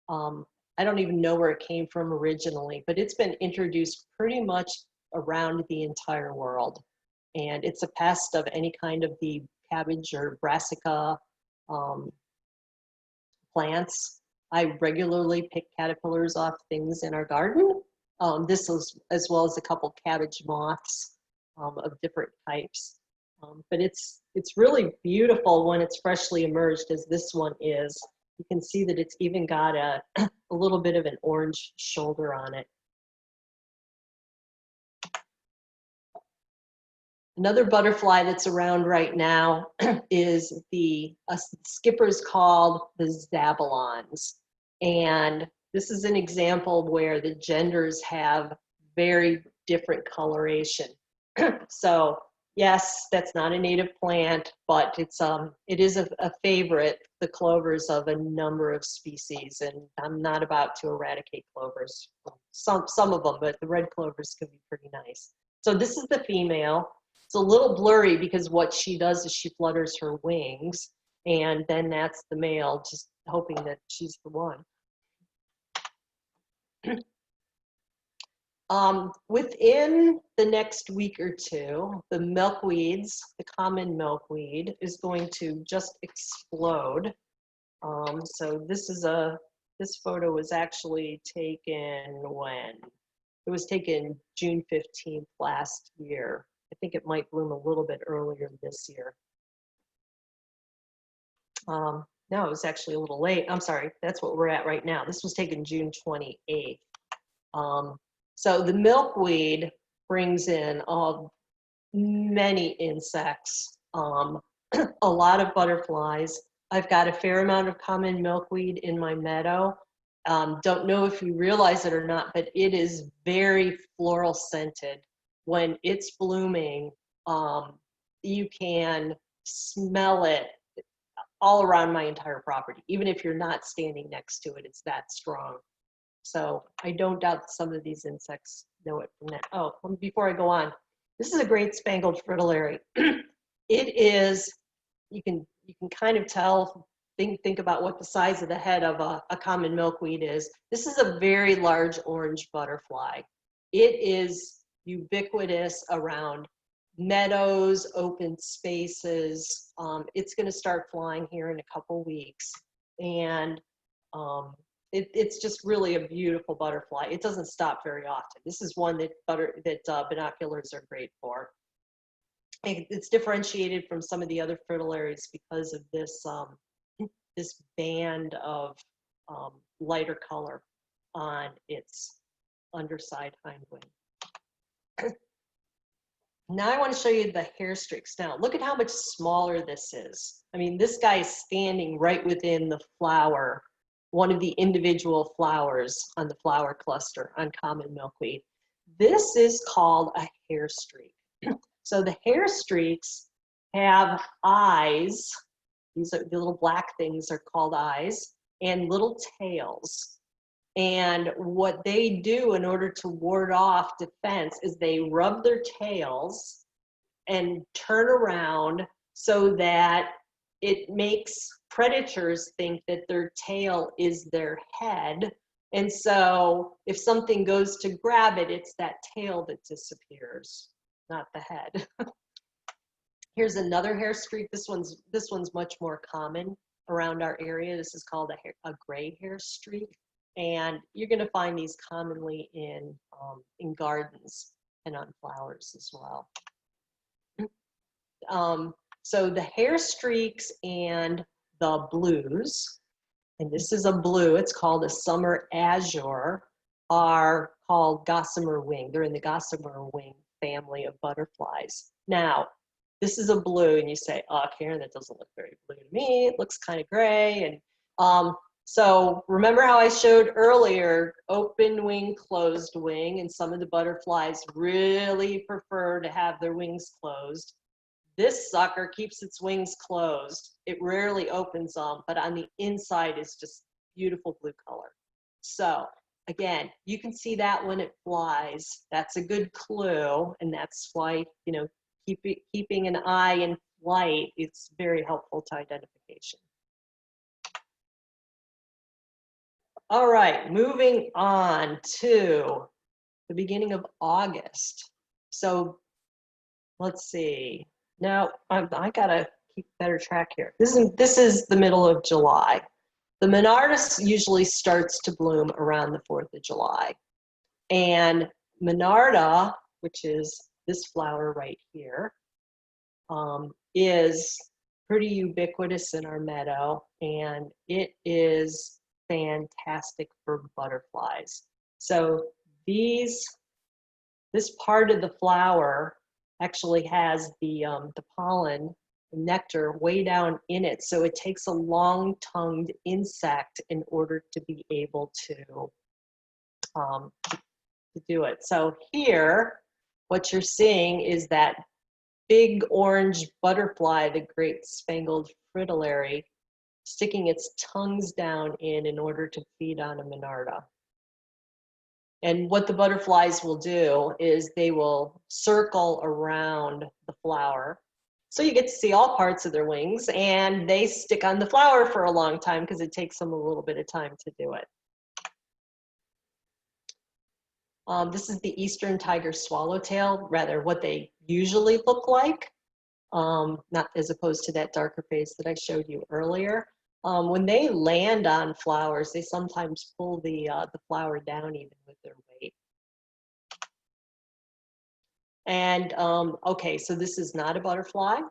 I don't even know where it came from originally, but it's been introduced pretty much around the entire world. And it's a pest of any kind of the cabbage or brassica plants. I regularly pick caterpillars off things in our garden. This is as well as a couple cabbage moths of different types. But it's really beautiful when it's freshly emerged, as this one is. You can see that it's even got a little bit of an orange shoulder on it. Another butterfly that's around right now is the skippers called the Zabalons. And this is an example where the genders have very different coloration. So yes, that's not a native plant, but it is a favorite, the clovers of a number of species. And I'm not about to eradicate clovers, some of them, but the red clovers can be pretty nice. So this is the female. It's a little blurry because what she does is she flutters her wings, and then that's the male, just hoping that she's the one. Within the next week or two, the milkweeds, the common milkweed, is going to just explode. So this photo was actually taken when? It was taken June 15th last year. I think it might bloom a little bit earlier this year. No, it was actually a little late. I'm sorry, that's what we're at right now. This was taken June 28th. So the milkweed brings in many insects, a lot of butterflies. I've got a fair amount of common milkweed in my meadow. Don't know if you realize it or not, but it is very floral scented. When it's blooming, you can smell it all around my entire property. Even if you're not standing next to it, it's that strong. So I don't doubt that some of these insects know it from that. Oh, before I go on, this is a great spangled fritillary. It is, you can kind of tell, think about what the size of the head of a common milkweed is. This is a very large orange butterfly. It is ubiquitous around meadows, open spaces. It's going to start flying here in a couple weeks, and it's just really a beautiful butterfly. It doesn't stop very often. This is one that binoculars are great for. It's differentiated from some of the other fritillaries because of this this band of lighter color on its underside hind wing. Now I want to show you the hair streaks. Now look at how much smaller this is. I mean, this guy is standing right within the flower, one of the individual flowers on the flower cluster on common milkweed. This is called a hair streak. So the hair streaks have eyes. These are the little black things are called eyes, and little tails. And what they do in order to ward off defense is they rub their tails and turn around so that it makes predators think that their tail is their head. And so if something goes to grab it, it's that tail that disappears, not the head. Here's another hair streak. This one's much more common around our area. This is called a gray hair streak. And you're gonna find these commonly in gardens and on flowers as well. So the hair streaks and the blues, and this is a blue, it's called a summer azure, are called gossamer wing. They're in the gossamer wing family of butterflies. Now, this is a blue, and you say, oh, Karen, that doesn't look very blue to me. It looks kind of gray. And so remember how I showed earlier, open wing, closed wing, and some of the butterflies really prefer to have their wings closed. This sucker keeps its wings closed. It rarely opens them, but on the inside is just beautiful blue color. So again, you can see that when it flies. That's a good clue, and that's why, you know, keeping an eye in flight, it's very helpful to identification. All right, moving on to the beginning of August. So let's see. Now I gotta keep better track here. This is the middle of July. The Monarda usually starts to bloom around the 4th of July. And Monarda, which is this flower right here, is pretty ubiquitous in our meadow, and it is fantastic for butterflies. So this part of the flower actually has the pollen, the nectar, way down in it. So it takes a long-tongued insect in order to be able to do it. So here, what you're seeing is that big orange butterfly, the great spangled fritillary, sticking its tongues down in order to feed on a Monarda. And what the butterflies will do is they will circle around the flower. So you get to see all parts of their wings, and they stick on the flower for a long time because it takes them a little bit of time to do it. This is the eastern tiger swallowtail, rather what they usually look like, not as opposed to that darker face that I showed you earlier. When they land on flowers, they sometimes pull the flower down even with their weight. And okay, so this is not a butterfly,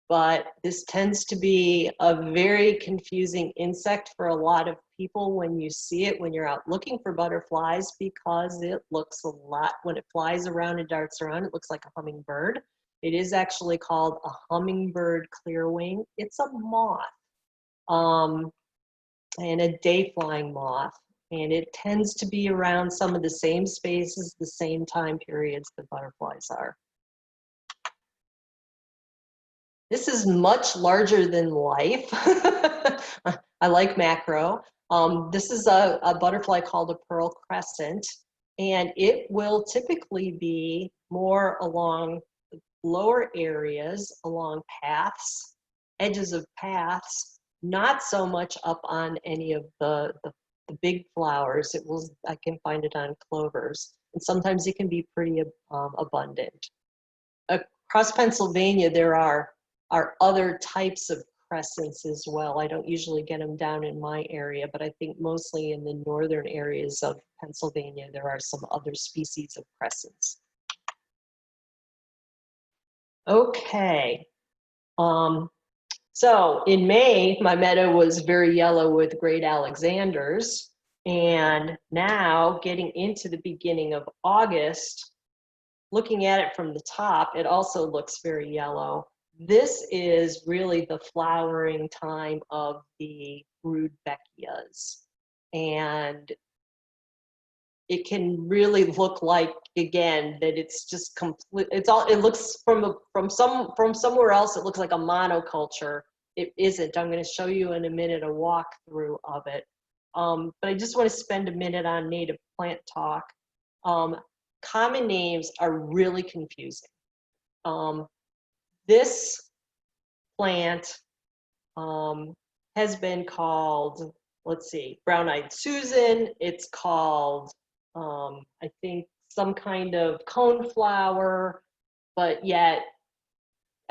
but this tends to be a very confusing insect for a lot of people when you see it when you're out looking for butterflies, because it looks a lot, when it flies around and darts around, it looks like a hummingbird. It is actually called a hummingbird clearwing. It's a moth, and a day-flying moth, and it tends to be around some of the same spaces, the same time periods that butterflies are. This is much larger than life. I like macro. This is a butterfly called a pearl crescent, and it will typically be more along lower areas, along paths, edges of paths, not so much up on any of the big flowers. I can find it on clovers, and sometimes it can be pretty abundant. Across Pennsylvania, there are other types of crescents as well. I don't usually get them down in my area, but I think mostly in the northern areas of Pennsylvania, there are some other species of crescents. Okay. So in May, my meadow was very yellow with great Alexanders. And now getting into the beginning of August, looking at it from the top, it also looks very yellow. This is really the flowering time of the rudbeckias. And it can really look like, again, that it's just complete, it looks from somewhere else, it looks like a monoculture. It isn't. I'm going to show you in a minute a walkthrough of it. But I just want to spend a minute on native plant talk. Common names are really confusing. This plant has been called, let's see, brown-eyed Susan. It's called, I think, some kind of coneflower, but yet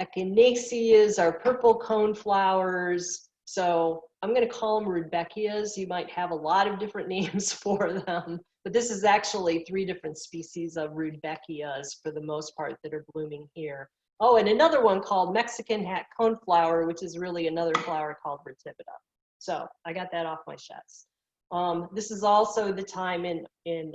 echinaceas are purple coneflowers. So I'm going to call them rudbeckias. You might have a lot of different names for them, but this is actually 3 different species of rudbeckias for the most part that are blooming here. Oh, and another one called Mexican hat coneflower, which is really another flower called retivita. So I got that off my chest. This is also the time in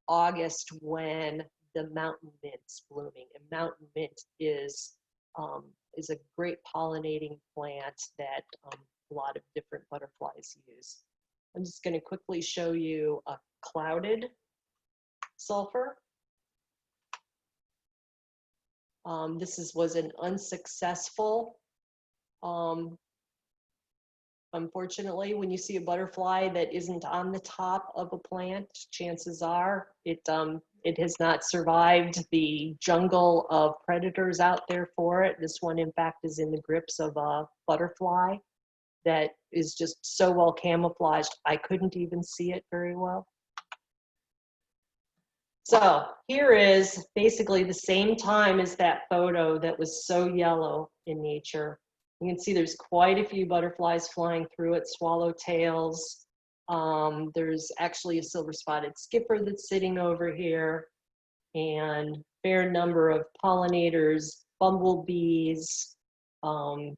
August when the mountain mint's blooming, and mountain mint is a great pollinating plant that a lot of different butterflies use. I'm just going to quickly show you a clouded sulfur. This was an unsuccessful. Unfortunately, when you see a butterfly that isn't on the top of a plant, chances are it has not survived the jungle of predators out there for it. This one, in fact, is in the grips of a butterfly that is just so well camouflaged, I couldn't even see it very well. So here is basically the same time as that photo that was so yellow in nature. You can see there's quite a few butterflies flying through it, swallowtails. There's actually a silver-spotted skipper that's sitting over here, and a fair number of pollinators, bumblebees, and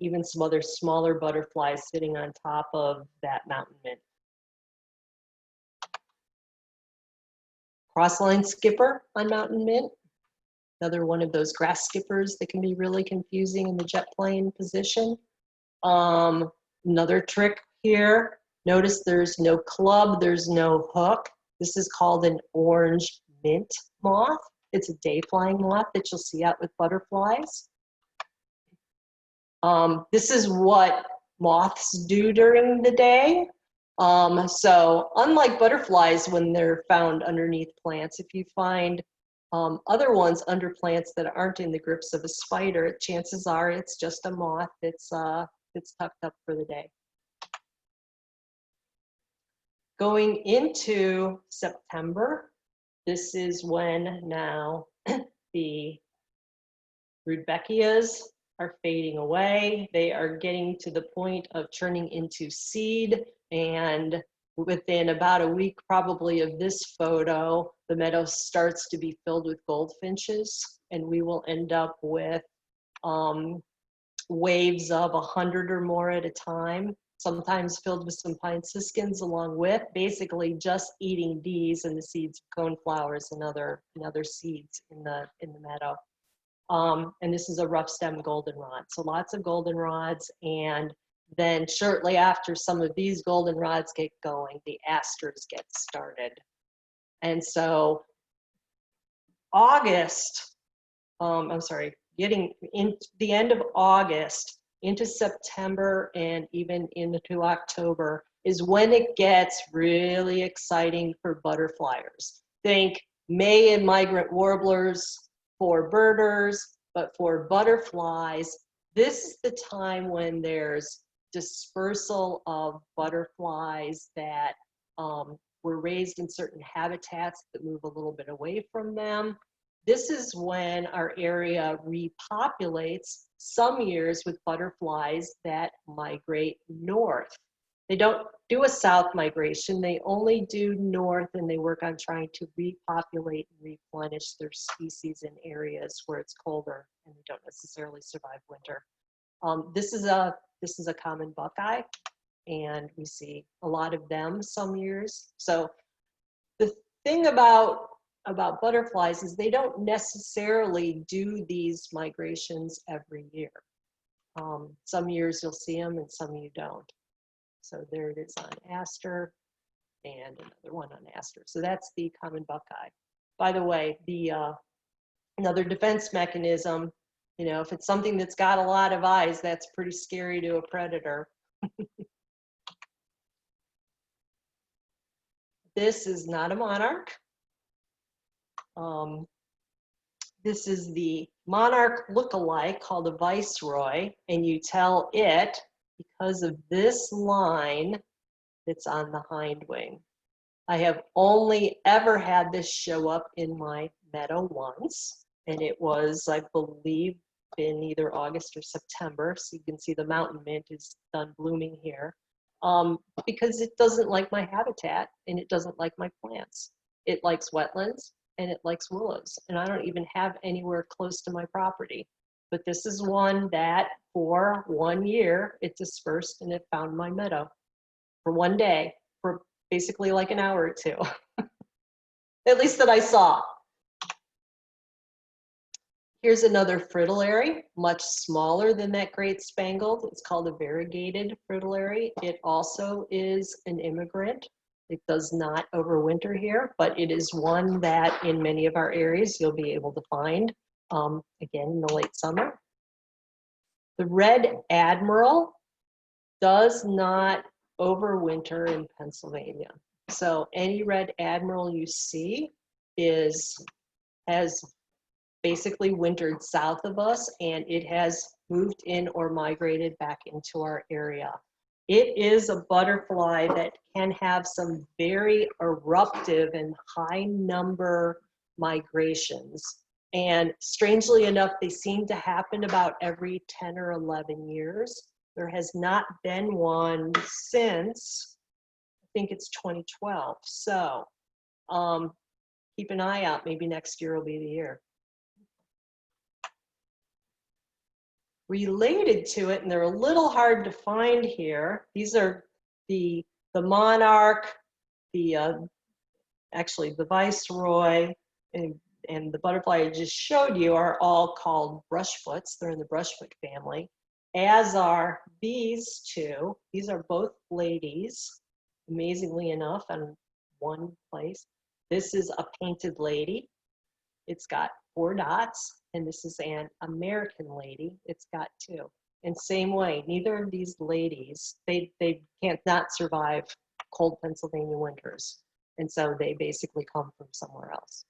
even some other smaller butterflies sitting on top of that mountain mint. Crossline skipper on mountain mint. Another one of those grass skippers that can be really confusing in the jet plane position. Another trick here, notice there's no club, there's no hook. This is called an orange mint moth. It's a day flying moth that you'll see out with butterflies. This is what moths do during the day. So unlike butterflies when they're found underneath plants, if you find other ones under plants that aren't in the grips of a spider, chances are it's just a moth that's tucked up for the day. Going into September, this is when now the rudbeckias are fading away. They are getting to the point of turning into seed, and within about a week probably of this photo, the meadow starts to be filled with goldfinches, and we will end up with waves of 100 or more at a time, sometimes filled with some pine siskins along with basically just eating bees and the seeds of coneflowers and other seeds in the meadow. And this is a rough stem goldenrod. So lots of goldenrods, and then shortly after some of these goldenrods get going, the asters get started. And so getting in the end of August into September and even into October is when it gets really exciting for butterflyers. Think May and migrant warblers for birders, but for butterflies, this is the time when there's dispersal of butterflies that were raised in certain habitats that move a little bit away from them. This is when our area repopulates, some years with butterflies that migrate north. They don't do a south migration, they only do north, and they work on trying to repopulate and replenish their species in areas where it's colder and they don't necessarily survive winter. This is a common buckeye, and we see a lot of them some years. So the thing about butterflies is they don't necessarily do these migrations every year. Some years you'll see them and some you don't. So there it is on aster, and another one on aster. So that's the common buckeye. By the way, another defense mechanism, if it's something that's got a lot of eyes, that's pretty scary to a predator. This is not a monarch. This is the monarch look-alike called a viceroy, and you tell it because of this line that's on the hind wing. I have only ever had this show up in my meadow once, and it was, I believe, in either August or September. So you can see the mountain mint is done blooming here, because it doesn't like my habitat and it doesn't like my plants. It likes wetlands and it likes willows, and I don't even have anywhere close to my property. But this is one that for 1 year it dispersed and it found my meadow for 1 day, for basically like an hour or two, at least that I saw. Here's another fritillary, much smaller than that great spangled. It's called a variegated fritillary. It also is an immigrant. It does not overwinter here, but it is one that in many of our areas you'll be able to find, again, in the late summer. The red admiral does not overwinter in Pennsylvania. So any red admiral you see has basically wintered south of us, and it has moved in or migrated back into our area. It is a butterfly that can have some very eruptive and high number migrations. And strangely enough, they seem to happen about every 10 or 11 years. There has not been one since, I think it's 2012. So keep an eye out, maybe next year will be the year. Related to it, and they're a little hard to find here, these are the monarch, actually the viceroy, and the butterfly I just showed you are all called brushfoots. They're in the brushfoot family, as are these two. These are both ladies, amazingly enough, in one place. This is a painted lady. It's got 4 dots, and this is an American lady. It's got 2. And same way, neither of these ladies, they can't not survive cold Pennsylvania winters. And so they basically come from somewhere else.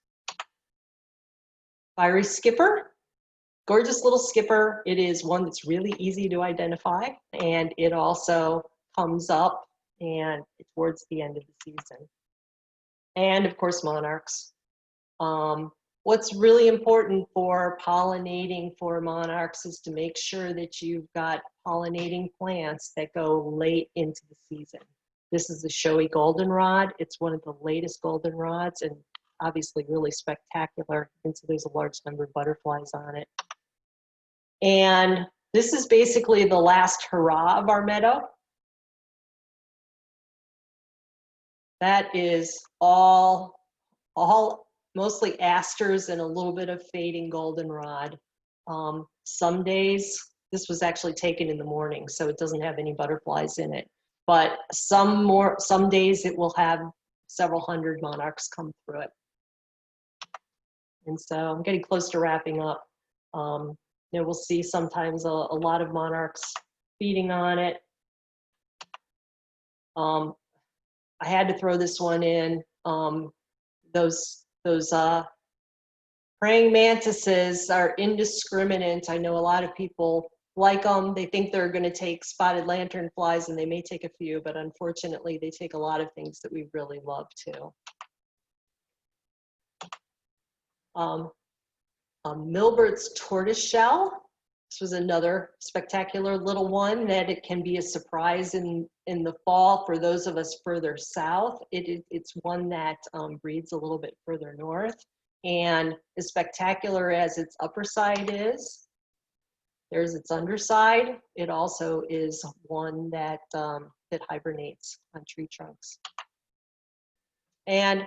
Fiery skipper, gorgeous little skipper. It is one that's really easy to identify, and it also comes up and towards the end of the season. And of course, monarchs. What's really important for pollinating for monarchs is to make sure that you've got pollinating plants that go late into the season. This is the showy goldenrod. It's one of the latest goldenrods and obviously really spectacular. And so there's a large number of butterflies on it. And this is basically the last hurrah of our meadow. That is all mostly asters and a little bit of fading goldenrod. Some days, this was actually taken in the morning, so it doesn't have any butterflies in it. But some days it will have several hundred monarchs come through it. And so I'm getting close to wrapping up. We'll see sometimes a lot of monarchs feeding on it. I had to throw this one in. Those praying mantises are indiscriminate. I know a lot of people like them. They think they're going to take spotted lanternflies, and they may take a few, but unfortunately they take a lot of things that we really love too. Milbert's tortoiseshell. This was another spectacular little one that it can be a surprise in the fall for those of us further south. It's one that breeds a little bit further north, and as spectacular as its upper side is, there's its underside. It also is one that that hibernates on tree trunks. And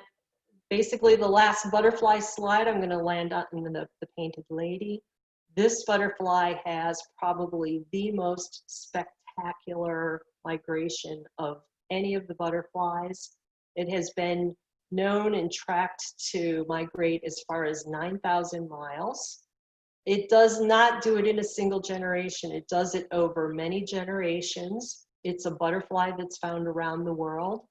basically the last butterfly slide, I'm going to land on the painted lady. This butterfly has probably the most spectacular migration of any of the butterflies. It has been known and tracked to migrate as far as 9,000 miles. It does not do it in a single generation. It does it over many generations. It's a butterfly that's found around the world.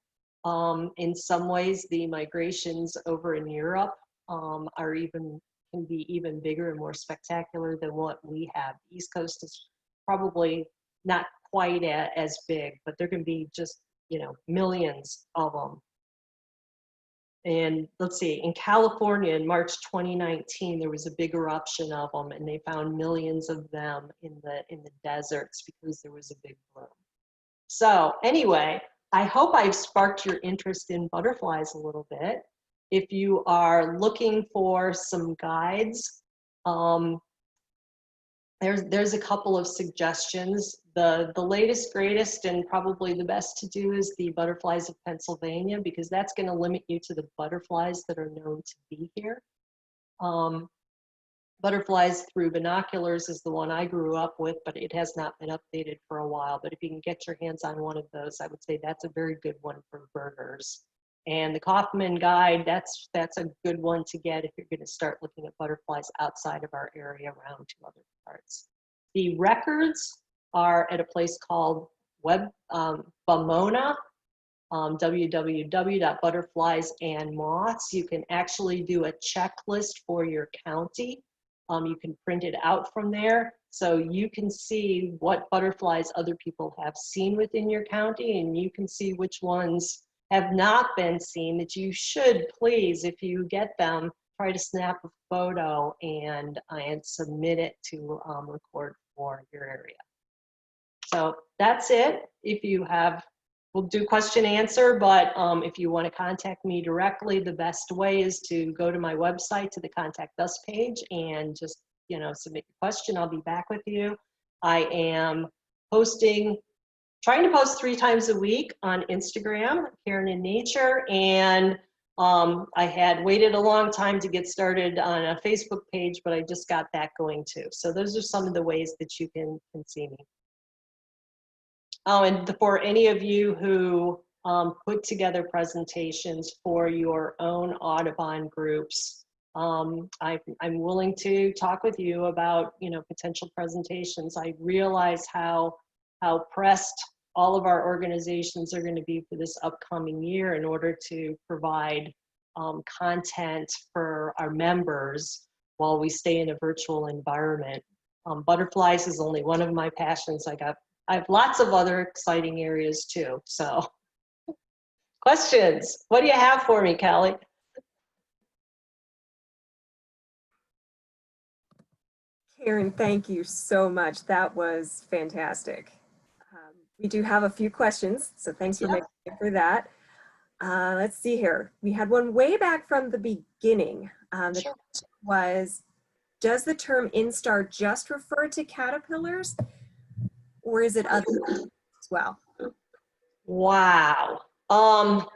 In some ways, the migrations over in Europe can be even bigger and more spectacular than what we have. The East Coast is probably not quite as big, but there can be just, millions of them. And let's see, in California in March 2019, there was a big eruption of them, and they found millions of them in the deserts because there was a big bloom. So anyway, I hope I've sparked your interest in butterflies a little bit. If you are looking for some guides, there's a couple of suggestions. The latest, greatest, and probably the best to do is the Butterflies of Pennsylvania, because that's going to limit you to the butterflies that are known to be here. Butterflies Through Binoculars is the one I grew up with, but it has not been updated for a while. But if you can get your hands on one of those, I would say that's a very good one for birders. And the Kaufman Guide, that's a good one to get if you're going to start looking at butterflies outside of our area around to other parts. The records are at a place called Bamona, www.butterfliesandmoths. You can actually do a checklist for your county. You can print it out from there, so you can see what butterflies other people have seen within your county, and you can see which ones have not been seen that you should, please, if you get them, try to snap a photo and submit it to record for your area. So that's it. If you have, we'll do question answer, but if you want to contact me directly, the best way is to go to my website, to the Contact Us page, and just, submit your question. I'll be back with you. I am trying to post 3 times a week on Instagram, Karen in Nature, and I had waited a long time to get started on a Facebook page, but I just got that going too. So those are some of the ways that you can see me. Oh, and for any of you who put together presentations for your own Audubon groups, I'm willing to talk with you about, potential presentations. I realize how pressed all of our organizations are going to be for this upcoming year in order to provide content for our members while we stay in a virtual environment. Butterflies is only one of my passions. I have lots of other exciting areas too. So, questions? What do you have for me, Callie? Karen, thank you so much. That was fantastic. We do have a few questions, so thanks for making it for that. Let's see here. We had one way back from the beginning. The question was, does the term instar just refer to caterpillars, or is it other as well? Wow.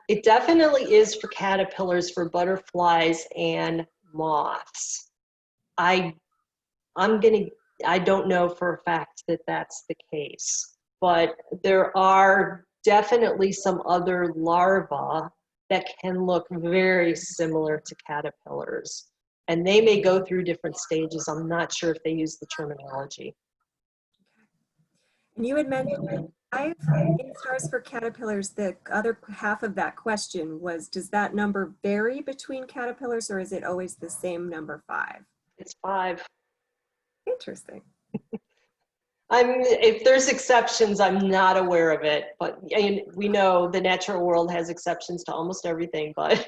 It definitely is for caterpillars, for butterflies and moths. I don't know for a fact that that's the case, but there are definitely some other larvae that can look very similar to caterpillars, and they may go through different stages. I'm not sure if they use the terminology. And you had mentioned 5 instars for caterpillars. The other half of that question was, does that number vary between caterpillars, or is it always the same number, 5? It's 5. Interesting. If there's exceptions, I'm not aware of it, but we know the natural world has exceptions to almost everything, but.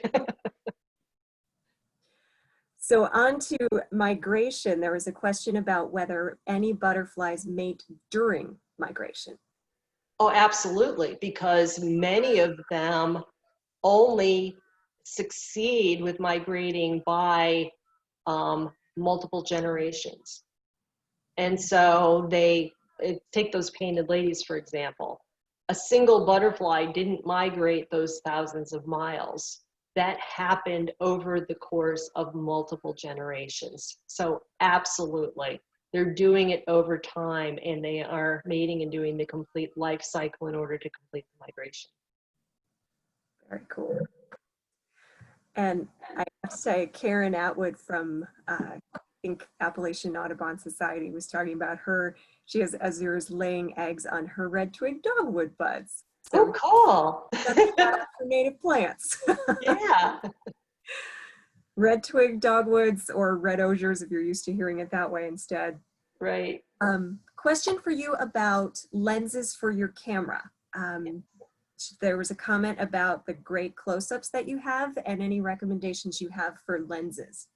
So on to migration, there was a question about whether any butterflies mate during migration. Oh, absolutely, because many of them only succeed with migrating by multiple generations. And so take those painted ladies, for example. A single butterfly didn't migrate those thousands of miles. That happened over the course of multiple generations. So absolutely, they're doing it over time, and they are mating and doing the complete life cycle in order to complete the migration. Very cool. And I have to say, Karen Atwood from I think Appalachian Audubon Society was talking about she has azures laying eggs on her red twig dogwood buds. Oh, So cool. that's a shout out for native plants. Yeah. Red twig dogwoods or red osiers if you're used to hearing it that way instead. Right. Question for you about lenses for your camera. There was a comment about the great close-ups that you have and any recommendations you have for lenses.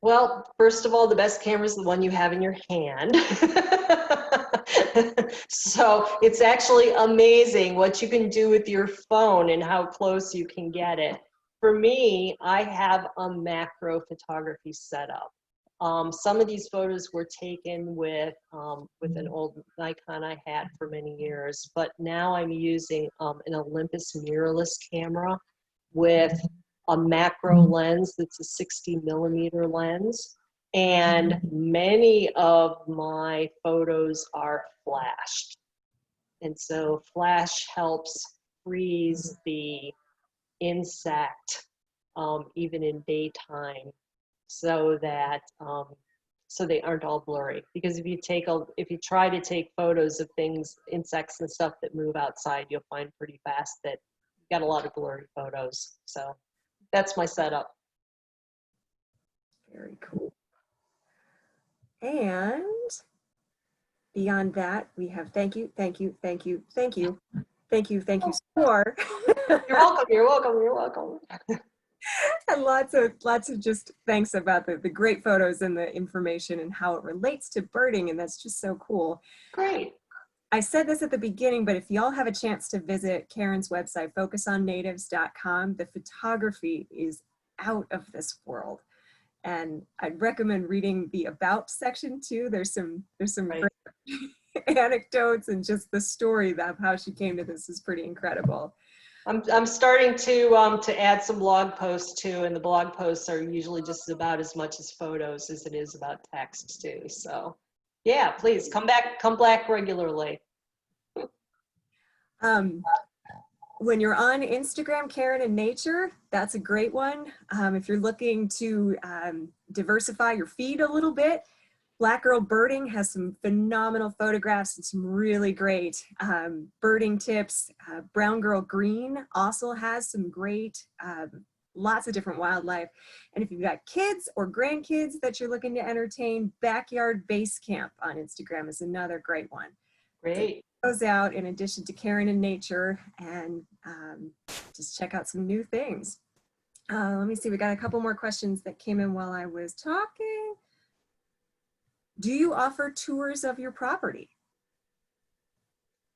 Well, first of all, the best camera is the one you have in your hand. So it's actually amazing what you can do with your phone and how close you can get it. For me, I have a macro photography setup. Some of these photos were taken with an old Nikon I had for many years, but now I'm using an Olympus mirrorless camera with a macro lens that's a 60mm lens, and many of my photos are flashed. And so flash helps freeze the insect even in daytime, so that so they aren't all blurry. Because if you try to take photos of things, insects and stuff that move outside, you'll find pretty fast that you got a lot of blurry photos. So that's my setup. Very cool. And beyond that, we have thank you, thank you, thank you, thank you, thank you, thank you more. You're welcome, you're welcome, you're welcome. And lots of just thanks about the great photos and the information and how it relates to birding, and that's just so cool. Great. I said this at the beginning, but if y'all have a chance to visit Karen's website, focusonnatives.com, the photography is out of this world. And I'd recommend reading the about section too. There's some Right. great anecdotes, and just the story of how she came to this is pretty incredible. I'm starting to add some blog posts too, and the blog posts are usually just about as much as photos as it is about text too. So yeah, please come back regularly. When you're on Instagram, Karen and Nature, that's a great one. If you're looking to diversify your feed a little bit, Black Girl Birding has some phenomenal photographs and some really great birding tips. Brown Girl Green also has some great, lots of different wildlife. And if you've got kids or grandkids that you're looking to entertain, Backyard Base Camp on Instagram is another great one. Great. Goes out in addition to Karen and Nature, and just check out some new things. Let me see, we got a couple more questions that came in while I was talking. Do you offer tours of your property?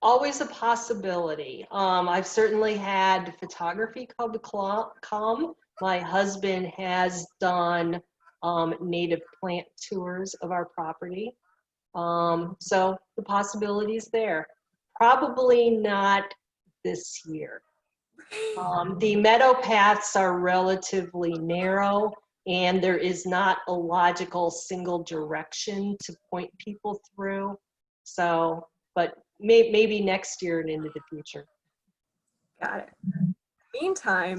Always a possibility. I've certainly had photography club come. My husband has done native plant tours of our property. So the possibility is there. Probably not this year. The meadow paths are relatively narrow, and there is not a logical single direction to point people through. So, but maybe next year and into the future. Got it. Meantime,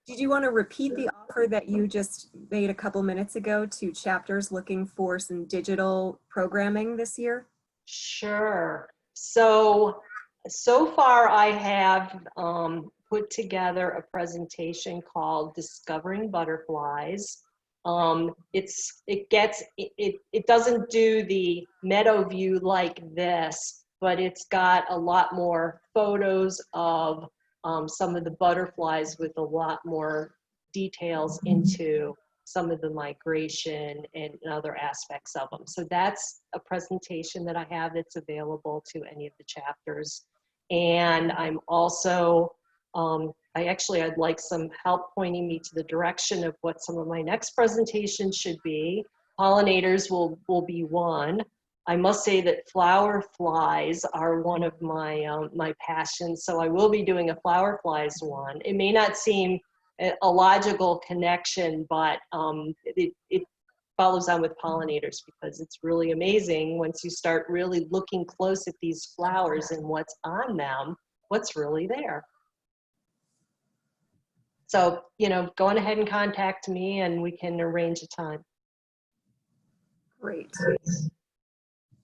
did you want to repeat the offer that you just made a couple minutes ago to chapters looking for some digital programming this year? Sure. So far I have put together a presentation called Discovering Butterflies. It doesn't do the meadow view like this, but it's got a lot more photos of some of the butterflies with a lot more details into some of the migration and other aspects of them. So that's a presentation that I have that's available to any of the chapters. And I'm also, I'd like some help pointing me to the direction of what some of my next presentations should be. Pollinators will be one. I must say that flower flies are one of my, my passions. So I will be doing a flower flies one. It may not seem a logical connection, but it follows on with pollinators, because it's really amazing once you start really looking close at these flowers and what's on them, what's really there. So, go on ahead and contact me and we can arrange a time. Great.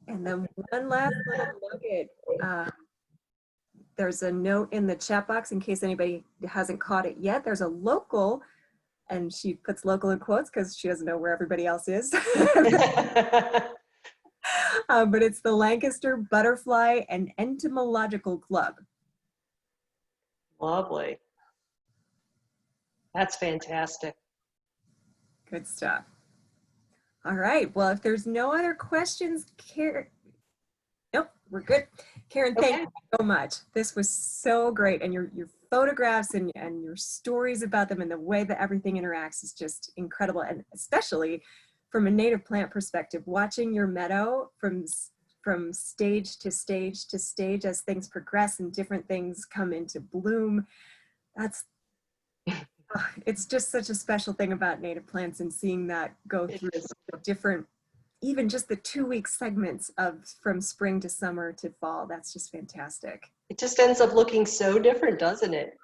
And then one last little nugget. there's a note in the chat box in case anybody hasn't caught it yet. There's a local, and she puts local in quotes because she doesn't know where everybody else is. But it's the Lancaster Butterfly and Entomological Club. Lovely. That's fantastic. Good stuff. All right. Well, if there's no other questions, Karen, nope, we're good. Karen, thank you so much. This was so great. And your photographs and your stories about them and the way that everything interacts is just incredible. And especially from a native plant perspective, watching your meadow from stage to stage to stage as things progress and different things come into bloom. It's just such a special thing about native plants, and seeing that go through the different, even just the 2-week segments of from spring to summer to fall. That's just fantastic. It just ends up looking so different, doesn't it?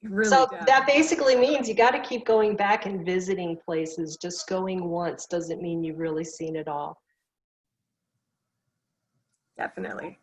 It really So does. that basically means you got to keep going back and visiting places. Just going once doesn't mean you've really seen it all. Definitely.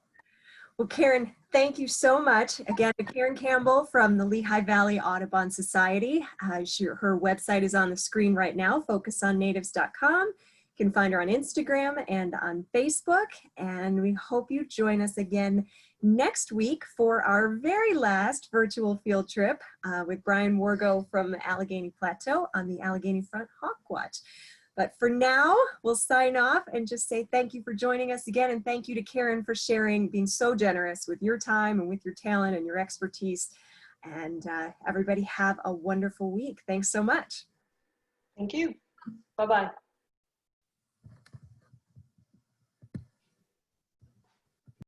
Well, Karen, thank you so much. Again, Karen Campbell from the Lehigh Valley Audubon Society. Her website is on the screen right now, focusonnatives.com. You can find her on Instagram and on Facebook. And we hope you join us again next week for our very last virtual field trip with Brian Wargo from Allegheny Plateau on the Allegheny Front Hawk Watch. But for now, we'll sign off and just say thank you for joining us again. And thank you to Karen for sharing, being so generous with your time and with your talent and your expertise. And everybody have a wonderful week. Thanks so much. Thank you. Bye-bye.